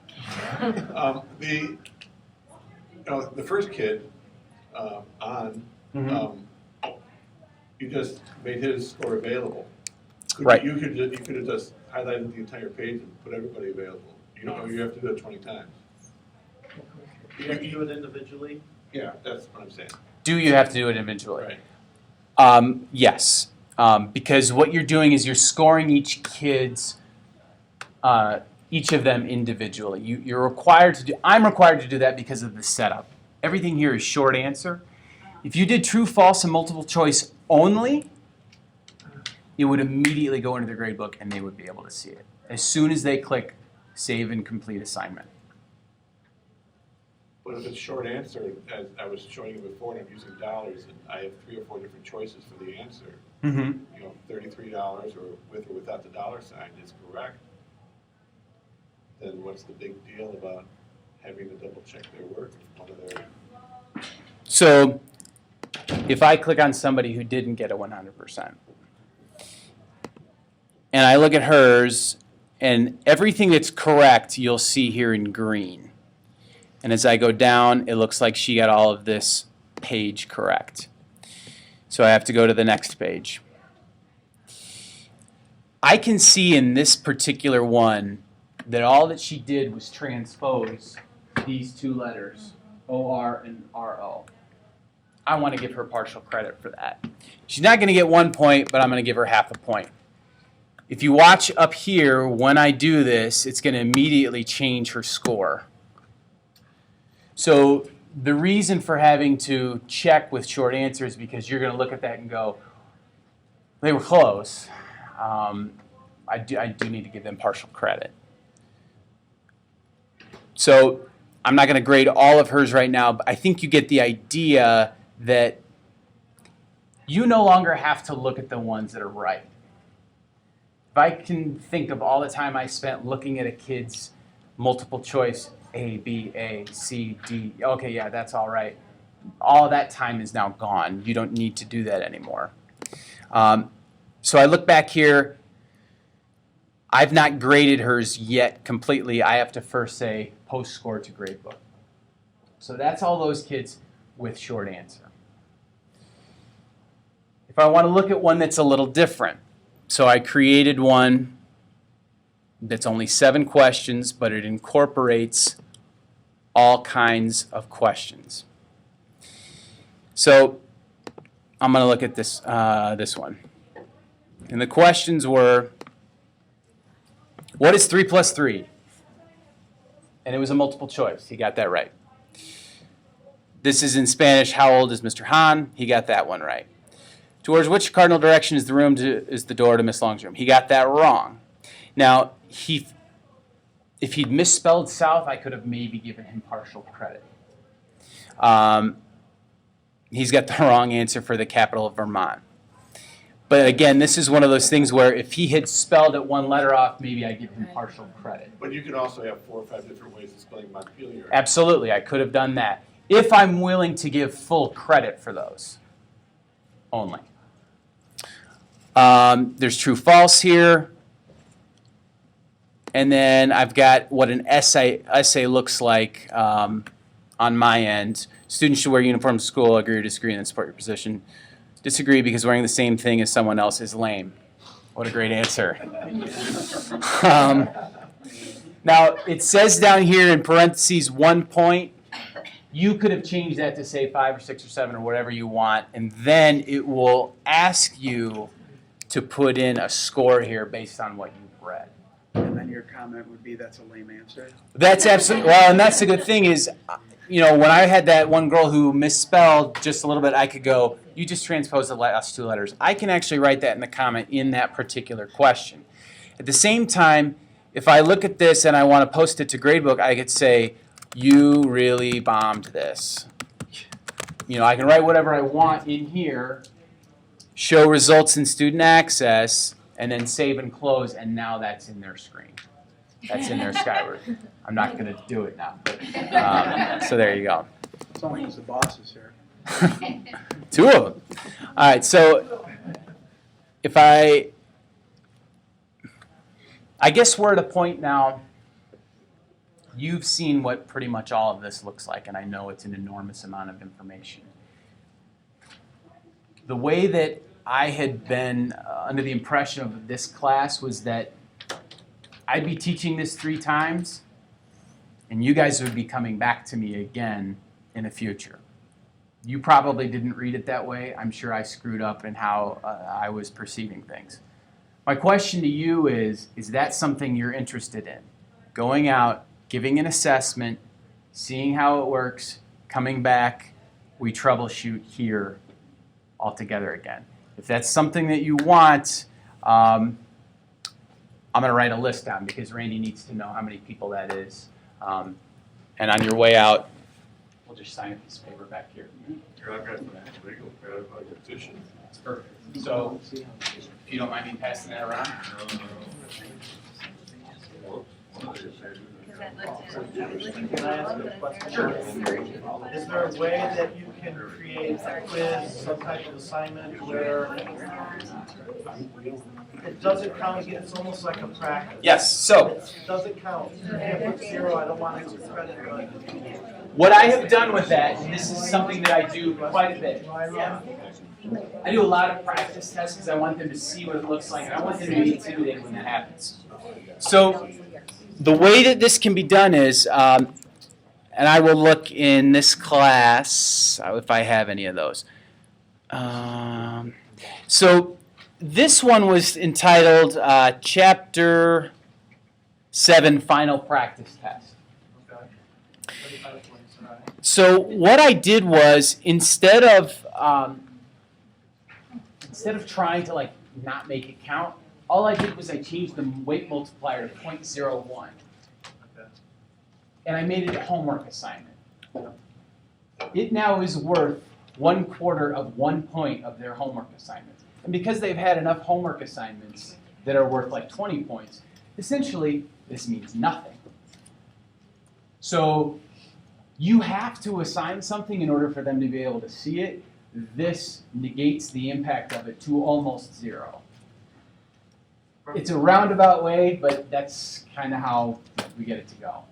The first kid, you just made his score available. Right. You could have just highlighted the entire page and put everybody available. You have to do it 20 times. You have to do it individually? Yeah, that's what I'm saying. Do you have to do it individually? Right. Yes, because what you're doing is you're scoring each of them individually. You're required to do. I'm required to do that because of the setup. Everything here is short answer. If you did true, false, and multiple choice only, it would immediately go into the grade book and they would be able to see it as soon as they click save and complete assignment. But if it's short answer, as I was showing you before, and I'm using dollars, and I have 3 or 4 different choices for the answer. Mm-hmm. $33 or with or without the dollar sign is correct. Then what's the big deal about having to double check their work? So if I click on somebody who didn't get a 100%, and I look at hers, and everything that's correct you'll see here in green. And as I go down, it looks like she got all of this page correct. So I have to go to the next page. I can see in this particular one that all that she did was transpose these 2 letters, O-R and R-O. I want to give her partial credit for that. She's not going to get 1 point, but I'm going to give her half a point. If you watch up here, when I do this, it's going to immediately change her score. So the reason for having to check with short answers is because you're going to look at that and go, they were close. I do need to give them partial credit. So I'm not going to grade all of hers right now, but I think you get the idea that you no longer have to look at the ones that are right. If I can think of all the time I spent looking at a kid's multiple choice, A, B, A, C, D, okay, yeah, that's all right. All that time is now gone. You don't need to do that anymore. So I look back here. I've not graded hers yet completely. I have to first say post score to gradebook. So that's all those kids with short answer. If I want to look at one that's a little different, so I created one that's only 7 questions, but it incorporates all kinds of questions. So I'm going to look at this one. And the questions were, what is 3 plus 3? And it was a multiple choice. He got that right. This is in Spanish. How old is Mr. Han? He got that one right. Towards which cardinal direction is the door to Miss Long's room? He got that wrong. Now, if he'd misspelled south, I could have maybe given him partial credit. He's got the wrong answer for the capital of Vermont. But again, this is one of those things where if he had spelled it 1 letter off, maybe I give him partial credit. But you could also have 4 or 5 different ways of spelling Montpelier. Absolutely, I could have done that. If I'm willing to give full credit for those only. There's true, false here. And then I've got what an essay looks like on my end. Students should wear uniform to school. Agree or disagree and then support your position. Disagree because wearing the same thing as someone else is lame. What a great answer. Now, it says down here in parentheses 1 point. you could have changed that to say 5 or 6 or 7 or whatever you want, and then it will ask you to put in a score here based on what you've read. And then your comment would be, that's a lame answer. That's absolutely, well, and that's the good thing is, you know, when I had that one girl who misspelled just a little bit, I could go, you just transpose the last 2 letters. I can actually write that in the comment in that particular question. At the same time, if I look at this and I want to post it to Gradebook, I could say, you really bombed this. You know, I can write whatever I want in here, show results in student access, and then save and close, and now that's in their screen. That's in their Skyward. I'm not going to do it now. But, so there you go. It's only because the boss is here. 2 of them. All right, so if I guess we're at a point now, you've seen what pretty much all of this looks like, and I know it's an enormous amount of information. The way that I had been under the impression of this class was that I'd be teaching this 3 times, and you guys would be coming back to me again in the future. You probably didn't read it that way. I'm sure I screwed up in how I was perceiving things. My question to you is that something you're interested in? Going out, giving an assessment, seeing how it works, coming back, we troubleshoot here all together again. If that's something that you want, I'm going to write a list down because Randy needs to know how many people that is. And on your way out, we'll just sign a piece of paper back here. I've got legal petition. That's perfect. So, if you don't mind me passing that around. Can I ask a question? Sure. Is there a way that you can create a quiz, some type of assignment where it doesn't count again, it's almost like a practice? Yes, so It doesn't count. You can't put 0, I don't want extra credit, but what I have done with that, and this is something that I do quite a bit. I do a lot of practice tests because I want them to see what it looks like, and I want them to be intimidated when that happens. So the way that this can be done is, and I will look in this class if I have any of those. So this one was entitled Chapter 7 Final Practice Test. So what I did was instead of trying to like not make it count, all I did was I changed the weight multiplier to 0.01. And I made it a homework assignment. It now is worth 1/4 of 1 point of their homework assignment. And because they've had enough homework assignments that are worth like 20 points, essentially this means nothing. So you have to assign something in order for them to be able to see it. This negates the impact of it to almost 0. It's a roundabout way, but that's kind of how we get it to go.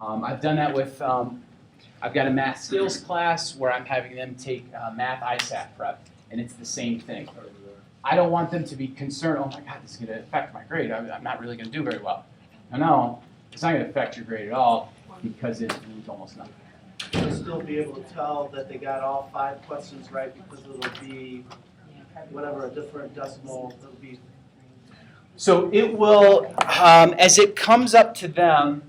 I've done that with, I've got a math skills class where I'm having them take math ISAT prep, and it's the same thing. I don't want them to be concerned, oh my God, this is going to affect my grade. I'm not really going to do very well. No, it's not going to affect your grade at all because it means almost nothing. you'll still be able to tell that they got all 5 questions right because it'll be whatever, a different decimal, it'll be. So it will, as it comes up to them,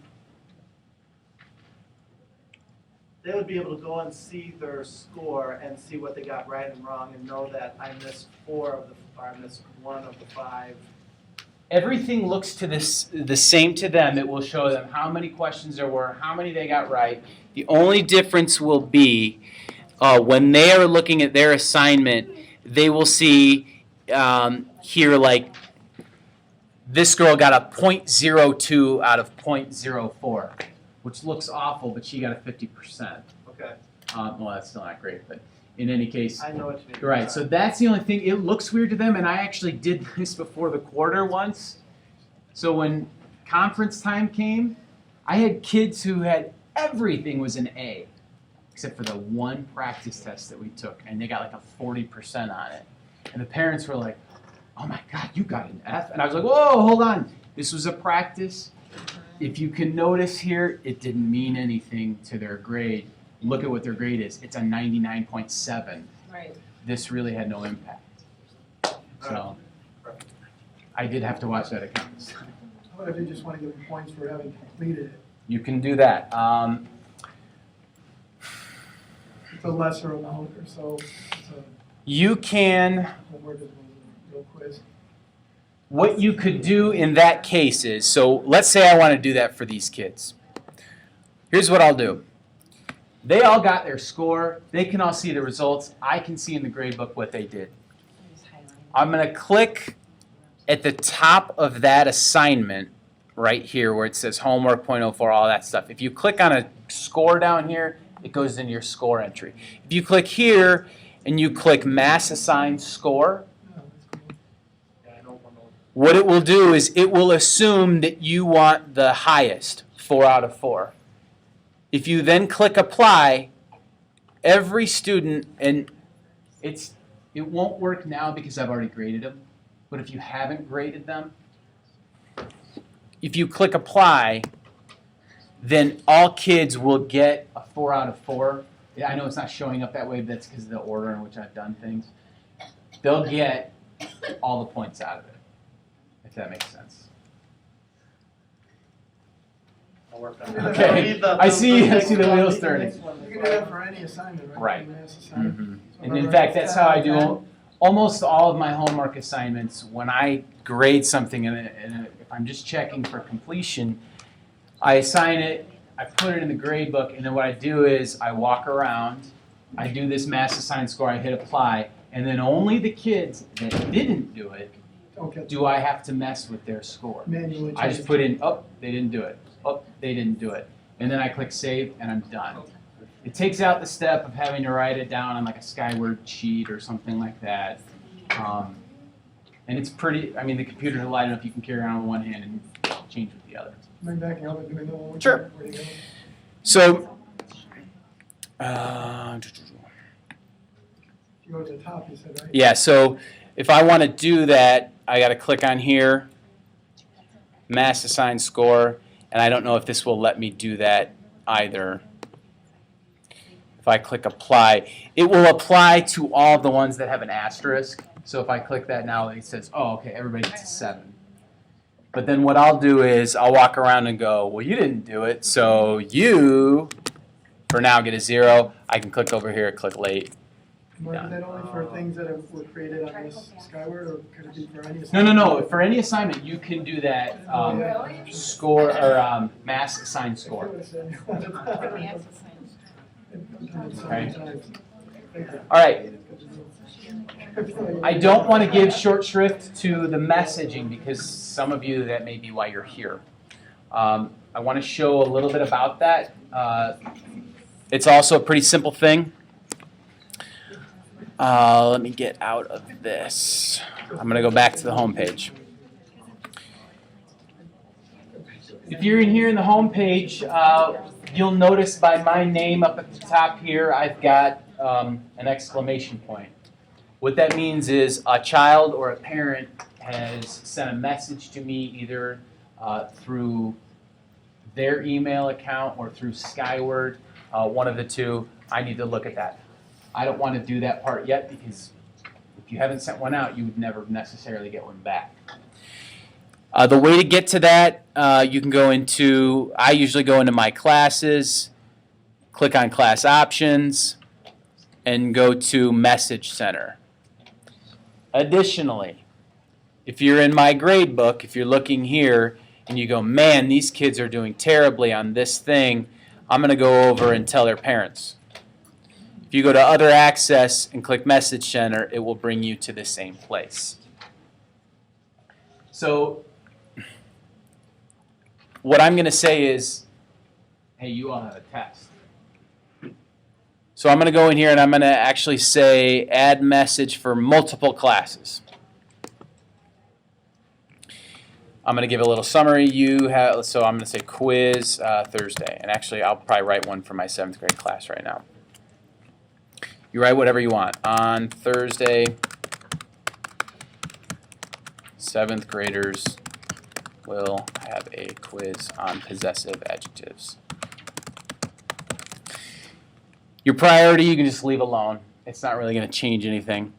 They would be able to go and see their score and see what they got right and wrong and know that I missed 4 of the, or I missed 1 of the 5. everything looks to the same to them. It will show them how many questions there were, how many they got right. The only difference will be when they are looking at their assignment, they will see here like this girl got a 0.02 out of 0.04, which looks awful, but she got a 50%. Okay. Well, that's still not great, but in any case. I know what you mean. Right, so that's the only thing. It looks weird to them, and I actually did this before the quarter once. So when conference time came, I had kids who had everything was an A, except for the one practice test that we took, and they got like a 40% on it. And the parents were like, oh my God, you got an F? And I was like, whoa, hold on. This was a practice. If you can notice here, it didn't mean anything to their grade. look at what their grade is. It's a 99.7. Right. This really had no impact. So I did have to watch that account this time. What if you just want to give them points for having completed it? You can do that. It's a lesser amount or so, it's a You can, homework as well as a real quiz. what you could do in that case is, so let's say I want to do that for these kids. Here's what I'll do. They all got their score. They can all see the results. I can see in the grade book what they did. I'm going to click at the top of that assignment right here where it says homework, 0.04, all that stuff. If you click on a score down here, it goes into your score entry. If you click here and you click mass assigned score, what it will do is it will assume that you want the highest, 4 out of 4. If you then click apply, every student, and it won't work now because I've already graded them, but if you haven't graded them, if you click apply, then all kids will get a 4 out of 4. I know it's not showing up that way, but that's because of the order in which I've done things. They'll get all the points out of it, if that makes sense. I'll work on it. Okay, I see the wheels turning. You can do that for any assignment, right? Right. Mass assignment. Mhm. And in fact, that's how I do almost all of my homework assignments. When I grade something, and if I'm just checking for completion, I assign it, I put it in the grade book, and then what I do is I walk around, I do this mass assigned score, I hit apply, and then only the kids that didn't do it Okay. do I have to mess with their score. Manually. I just put in, oh, they didn't do it. Oh, they didn't do it. And then I click save, and I'm done. It takes out the step of having to write it down on like a Skyward sheet or something like that. And it's pretty, I mean, the computer's light enough you can carry around with one hand and change with the other. Mind backing up and doing that one more Sure. time? Where do you go? So, You go to the top, you said, right? yeah, so if I want to do that, I got to click on here, mass assigned score, and I don't know if this will let me do that either. If I click apply, it will apply to all the ones that have an asterisk. So if I click that now, it says, oh, okay, everybody gets a 7. But then what I'll do is I'll walk around and go, well, you didn't do it, so you, for now, get a 0. I can click over here, click late. Mark, is that only for things that were created on this Skyward, or could it be for any No, assignment? no, no. For any assignment, you can do that score or mass assigned score. Okay. All right. I don't want to give short shrift to the messaging because some of you, that may be why you're here. I want to show a little bit about that. It's also a pretty simple thing. Let me get out of this. I'm going to go back to the home page. If you're in here in the home page, you'll notice by my name up at the top here, I've got an exclamation point. What that means is a child or a parent has sent a message to me either through their email account or through Skyward, one of the two. I need to look at that. I don't want to do that part yet because if you haven't sent one out, you would never necessarily get one back. The way to get to that, you can go into, I usually go into my classes, click on class options, and go to message center. Additionally, if you're in my grade book, if you're looking here and you go, man, these kids are doing terribly on this thing, I'm going to go over and tell their parents. If you go to other access and click message center, it will bring you to the same place. So what I'm going to say is, hey, you all have a test. So I'm going to go in here and I'm going to actually say add message for multiple classes. I'm going to give a little summary. So I'm going to say quiz Thursday. And actually, I'll probably write one for my 7th grade class right now. You write whatever you want. On Thursday, 7th graders will have a quiz on possessive adjectives. Your priority you can just leave alone. It's not really going to change anything.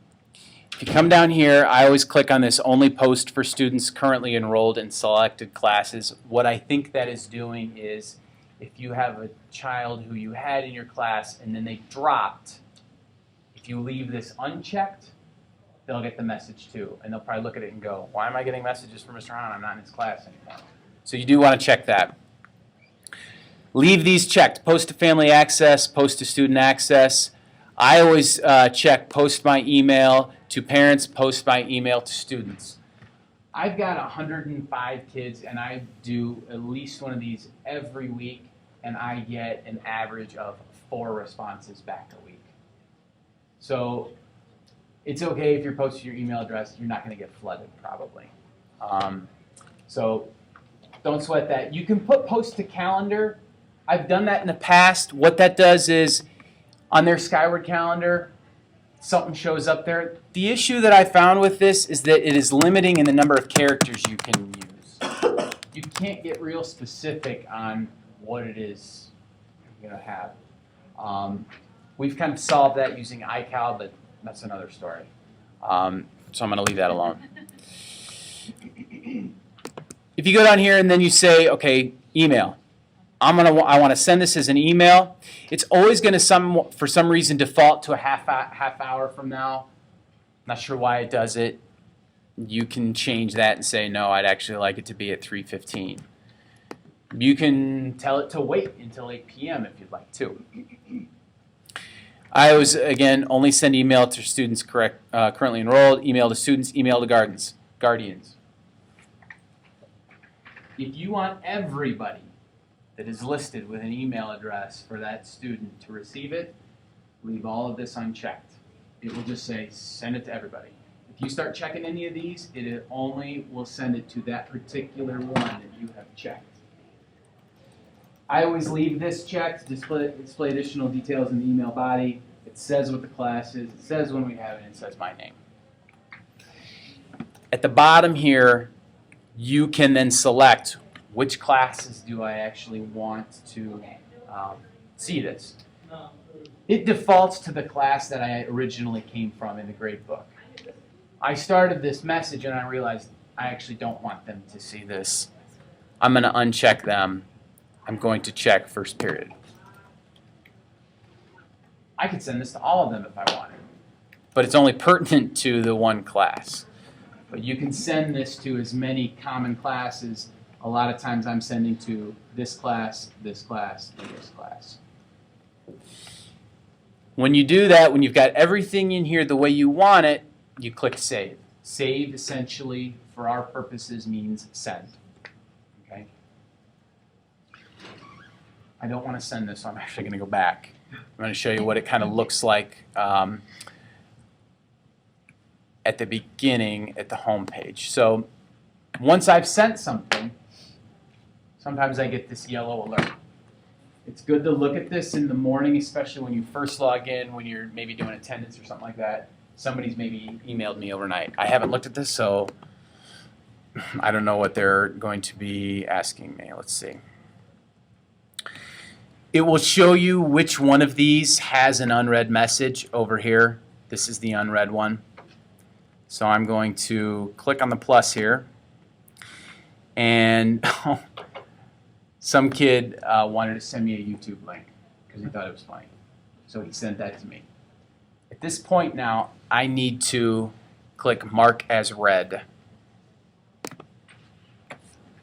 If you come down here, I always click on this only post for students currently enrolled in selected classes. What I think that is doing is if you have a child who you had in your class and then they dropped, if you leave this unchecked, they'll get the message too. And they'll probably look at it and go, why am I getting messages from Mr. Hahn? I'm not in his class anymore. So you do want to check that. Leave these checked. Post to family access, post to student access. I always check post my email to parents, post my email to students. I've got 105 kids and I do at least one of these every week and I get an average of 4 responses back a week. So it's okay if you're posting your email address, you're not going to get flooded probably. So don't sweat that. You can put post to calendar. I've done that in the past. What that does is on their Skyward calendar, something shows up there. The issue that I found with this is that it is limiting in the number of characters you can use. You can't get real specific on what it is you're going to have. We've kind of solved that using iCal, but that's another story. So I'm going to leave that alone. If you go down here and then you say, okay, email. I want to send this as an email. It's always going to, for some reason, default to a half hour from now. Not sure why it does it. You can change that and say, no, I'd actually like it to be at 3:15. You can tell it to wait until 8 p.m. if you'd like to. I always, again, only send email to students currently enrolled, email to students, email to guardians. If you want everybody that is listed with an email address for that student to receive it, leave all of this unchecked. It will just say, send it to everybody. If you start checking any of these, it only will send it to that particular one that you have checked. I always leave this checked, display additional details in the email body. It says what the class is, it says when we have it, and it says my name. At the bottom here, you can then select which classes do I actually want to see this. It defaults to the class that I originally came from in the grade book. I started this message and I realized I actually don't want them to see this. I'm going to uncheck them. I'm going to check first period. I could send this to all of them if I wanted, but it's only pertinent to the one class. But you can send this to as many common classes. A lot of times I'm sending to this class, and this class. When you do that, when you've got everything in here the way you want it, you click Save. Save essentially, for our purposes, means send. Okay? I don't want to send this, so I'm actually going to go back. I'm going to show you what it kind of looks like at the beginning at the home page. So once I've sent something, sometimes I get this yellow alert. It's good to look at this in the morning, especially when you first log in, when you're maybe doing attendance or something like that. Somebody's maybe emailed me overnight. I haven't looked at this, so I don't know what they're going to be asking me. Let's see. It will show you which one of these has an unread message over here. This is the unread one. So I'm going to click on the plus here. And some kid wanted to send me a YouTube link because he thought it was funny. So he sent that to me. At this point now, I need to click Mark as Read.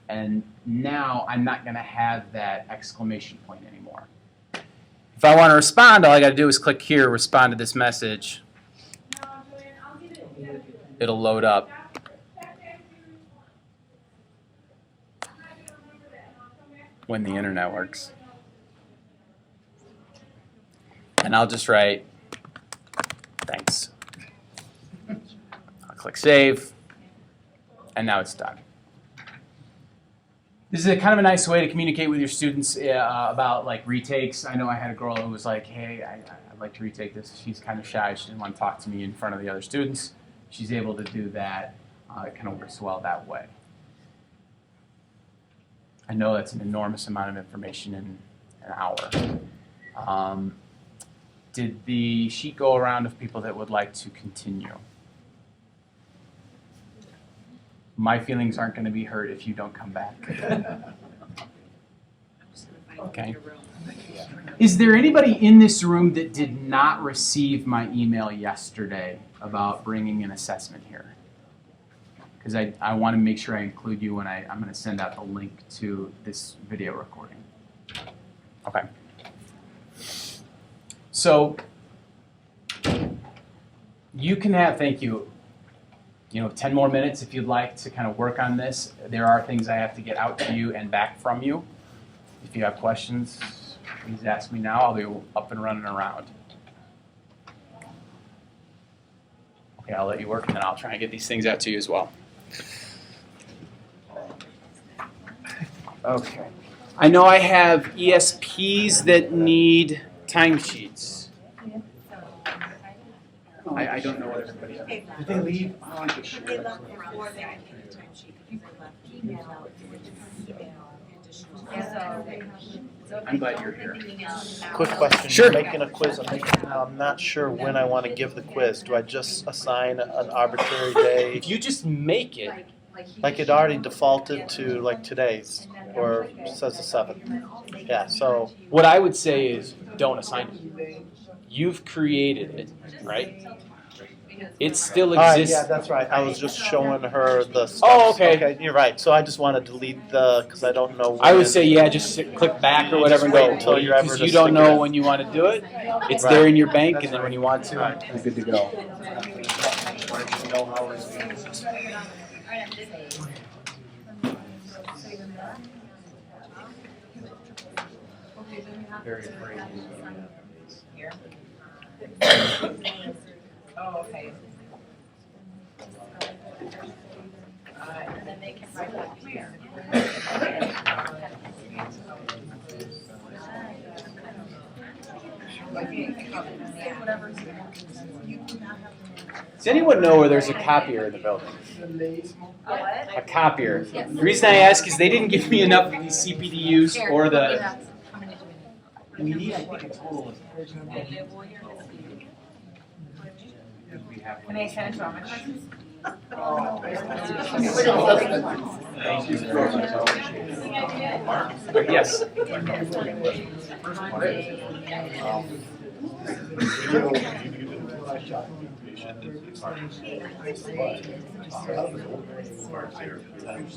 And now I'm not going to have that exclamation point anymore. If I want to respond, all I got to do is click here, respond to this message. It'll load up. When the internet works. And I'll just write, thanks. I'll click Save, and now it's done. This is a kind of a nice way to communicate with your students about like retakes. I know I had a girl who was like, hey, I'd like to retake this. She's kind of shy. She didn't want to talk to me in front of the other students. She's able to do that. It kind of works well that way. I know that's an enormous amount of information in an hour. Did the sheet go around of people that would like to continue? My feelings aren't going to be hurt if you don't come back. Okay. Is there anybody in this room that did not receive my email yesterday about bringing an assessment here? Because I want to make sure I include you when I'm going to send out the link to this video recording. Okay. So you can have, thank you, 10 more minutes if you'd like to kind of work on this. There are things I have to get out to you and back from you. If you have questions, please ask me now. I'll be up and running around. Okay, I'll let you work and then I'll try and get these things out to you as well. Okay. I know I have ESPs that need timesheets. I don't know what everybody else. Did they leave? They left before they came to timesheet because they left email, I'm glad you're here. Quick question. Sure. You're making a quiz. I'm not sure when I want to give the quiz. Do I just assign an arbitrary day? If you just make it, Like it already defaulted to like today's, or says the 7th. Yeah, so. what I would say is don't assign it. You've created it, right? It still All right, exists. yeah, that's right. I was just showing her the stuff. Oh, okay. Okay, you're right. So I just want to delete because I don't know when. I would say, yeah, just click back or whatever and Just wait go. until you're ever Because to you don't stick know it. when you want to do it. It's Right. there in your bank, and then when you want to, you're good to go. Very afraid. Oh, okay. And then they can write that here. Does anyone know where there's a copier in the building? What? A copier. The reason I ask is they didn't give me enough of these CPDUs or the. We need, I think, a total of. Can I send it to all my questions? Yes.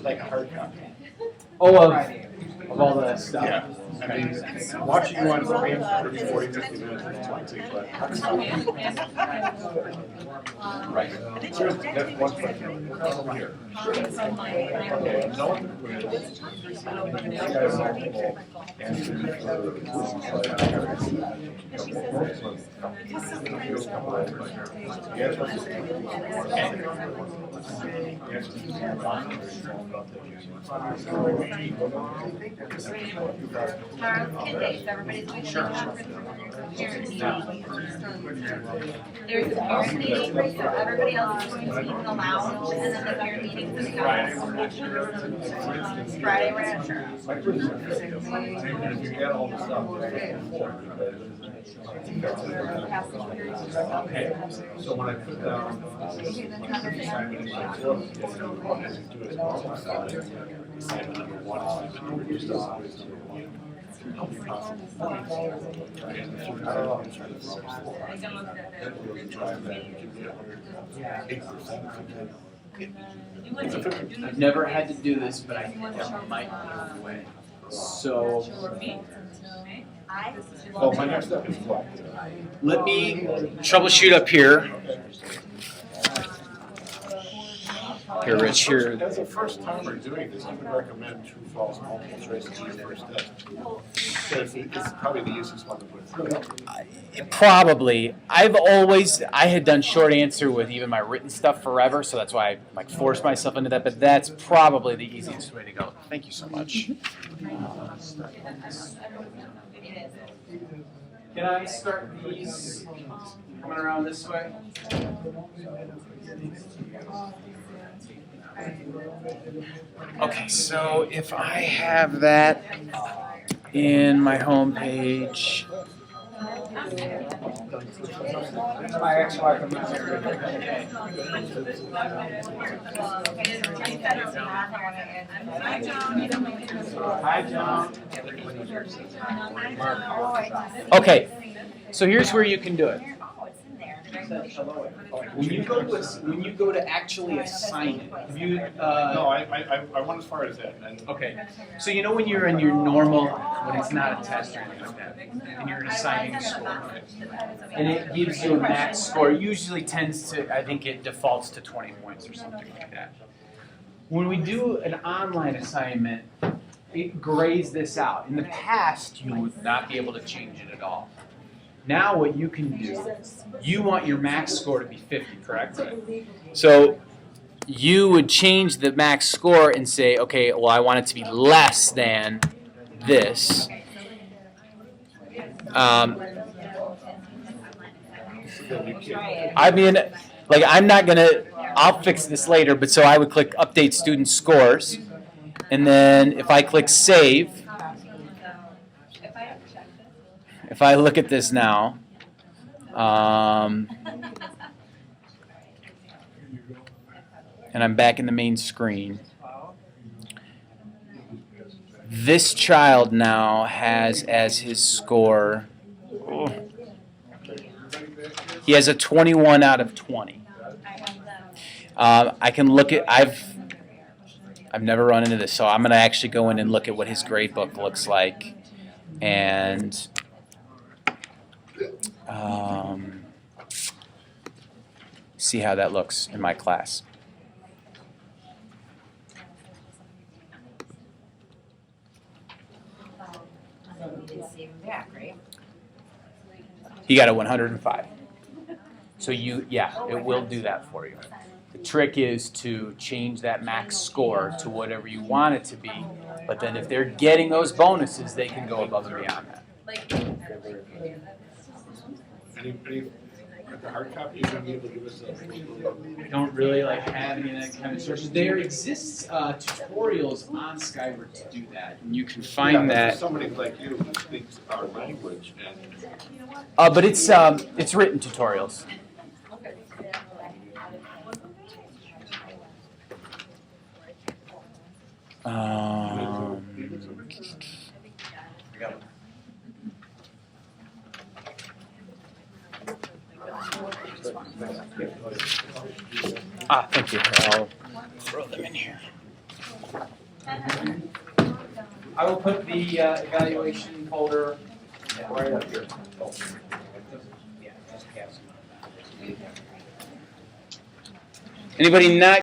Like a hard copy. Oh, of all the stuff. Yeah. I mean, watching you on screen for 30, 40, 50 minutes is plenty, but. Right. That's one question. Over here. Okay, no one quiz. You guys all will answer Everybody's doing sure. There's a parent meeting, so everybody else is going to be in the lounge, and then the parent meeting is Friday, we're at church. You get all the stuff. Okay, so when I put down assignment number 1 is to reduce the size number 1. I've never had to do this, but I think that might be a way. So Well, my next step is what? let me troubleshoot up here. Here, Rich, here. As a first timer doing this, I would recommend true false multiple choice as your first step. It's probably the easiest one to put through. Probably. I had done short answer with even my written stuff forever, so that's why I forced myself into that, but that's probably the easiest way to go. Thank you so much. Can I start these coming around this way? Okay, so if I have that in my home page, My ex-wife and my married. Hi, John. Okay, so here's where you can do it. When you go to actually assign it, have you, No, I went as far as that. And okay, so you know when you're in your normal, when it's not a test or anything like that, and you're assigning a score, and it gives you a max score, it usually tends to, I think it defaults to 20 points or something like that. When we do an online assignment, it grays this out. In the past, you would not be able to change it at all. Now what you can do, you want your max score to be 50, correct? So you would change the max score and say, okay, well, I want it to be less than this. I mean, like I'm not going to, I'll fix this later, but so I would click Update Student Scores. And then if I click Save, if I look at this now, and I'm back in the main screen, this child now has as his score, he has a 21 out of 20. I can look at, I've never run into this, so I'm going to actually go in and look at what his grade book looks like and see how that looks in my class. He got a 105. So yeah, it will do that for you. The trick is to change that max score to whatever you want it to be, but then if they're getting those bonuses, they can go above and beyond that. the hard copy, you're going to be able to give us I don't really like have any of that kind of sources. There exists tutorials on Skyward to do that, and you can find that. Somebody like you who speaks our language and. But it's written tutorials. Thank you. I'll throw them in here. I will put the evaluation folder right up here. Anybody not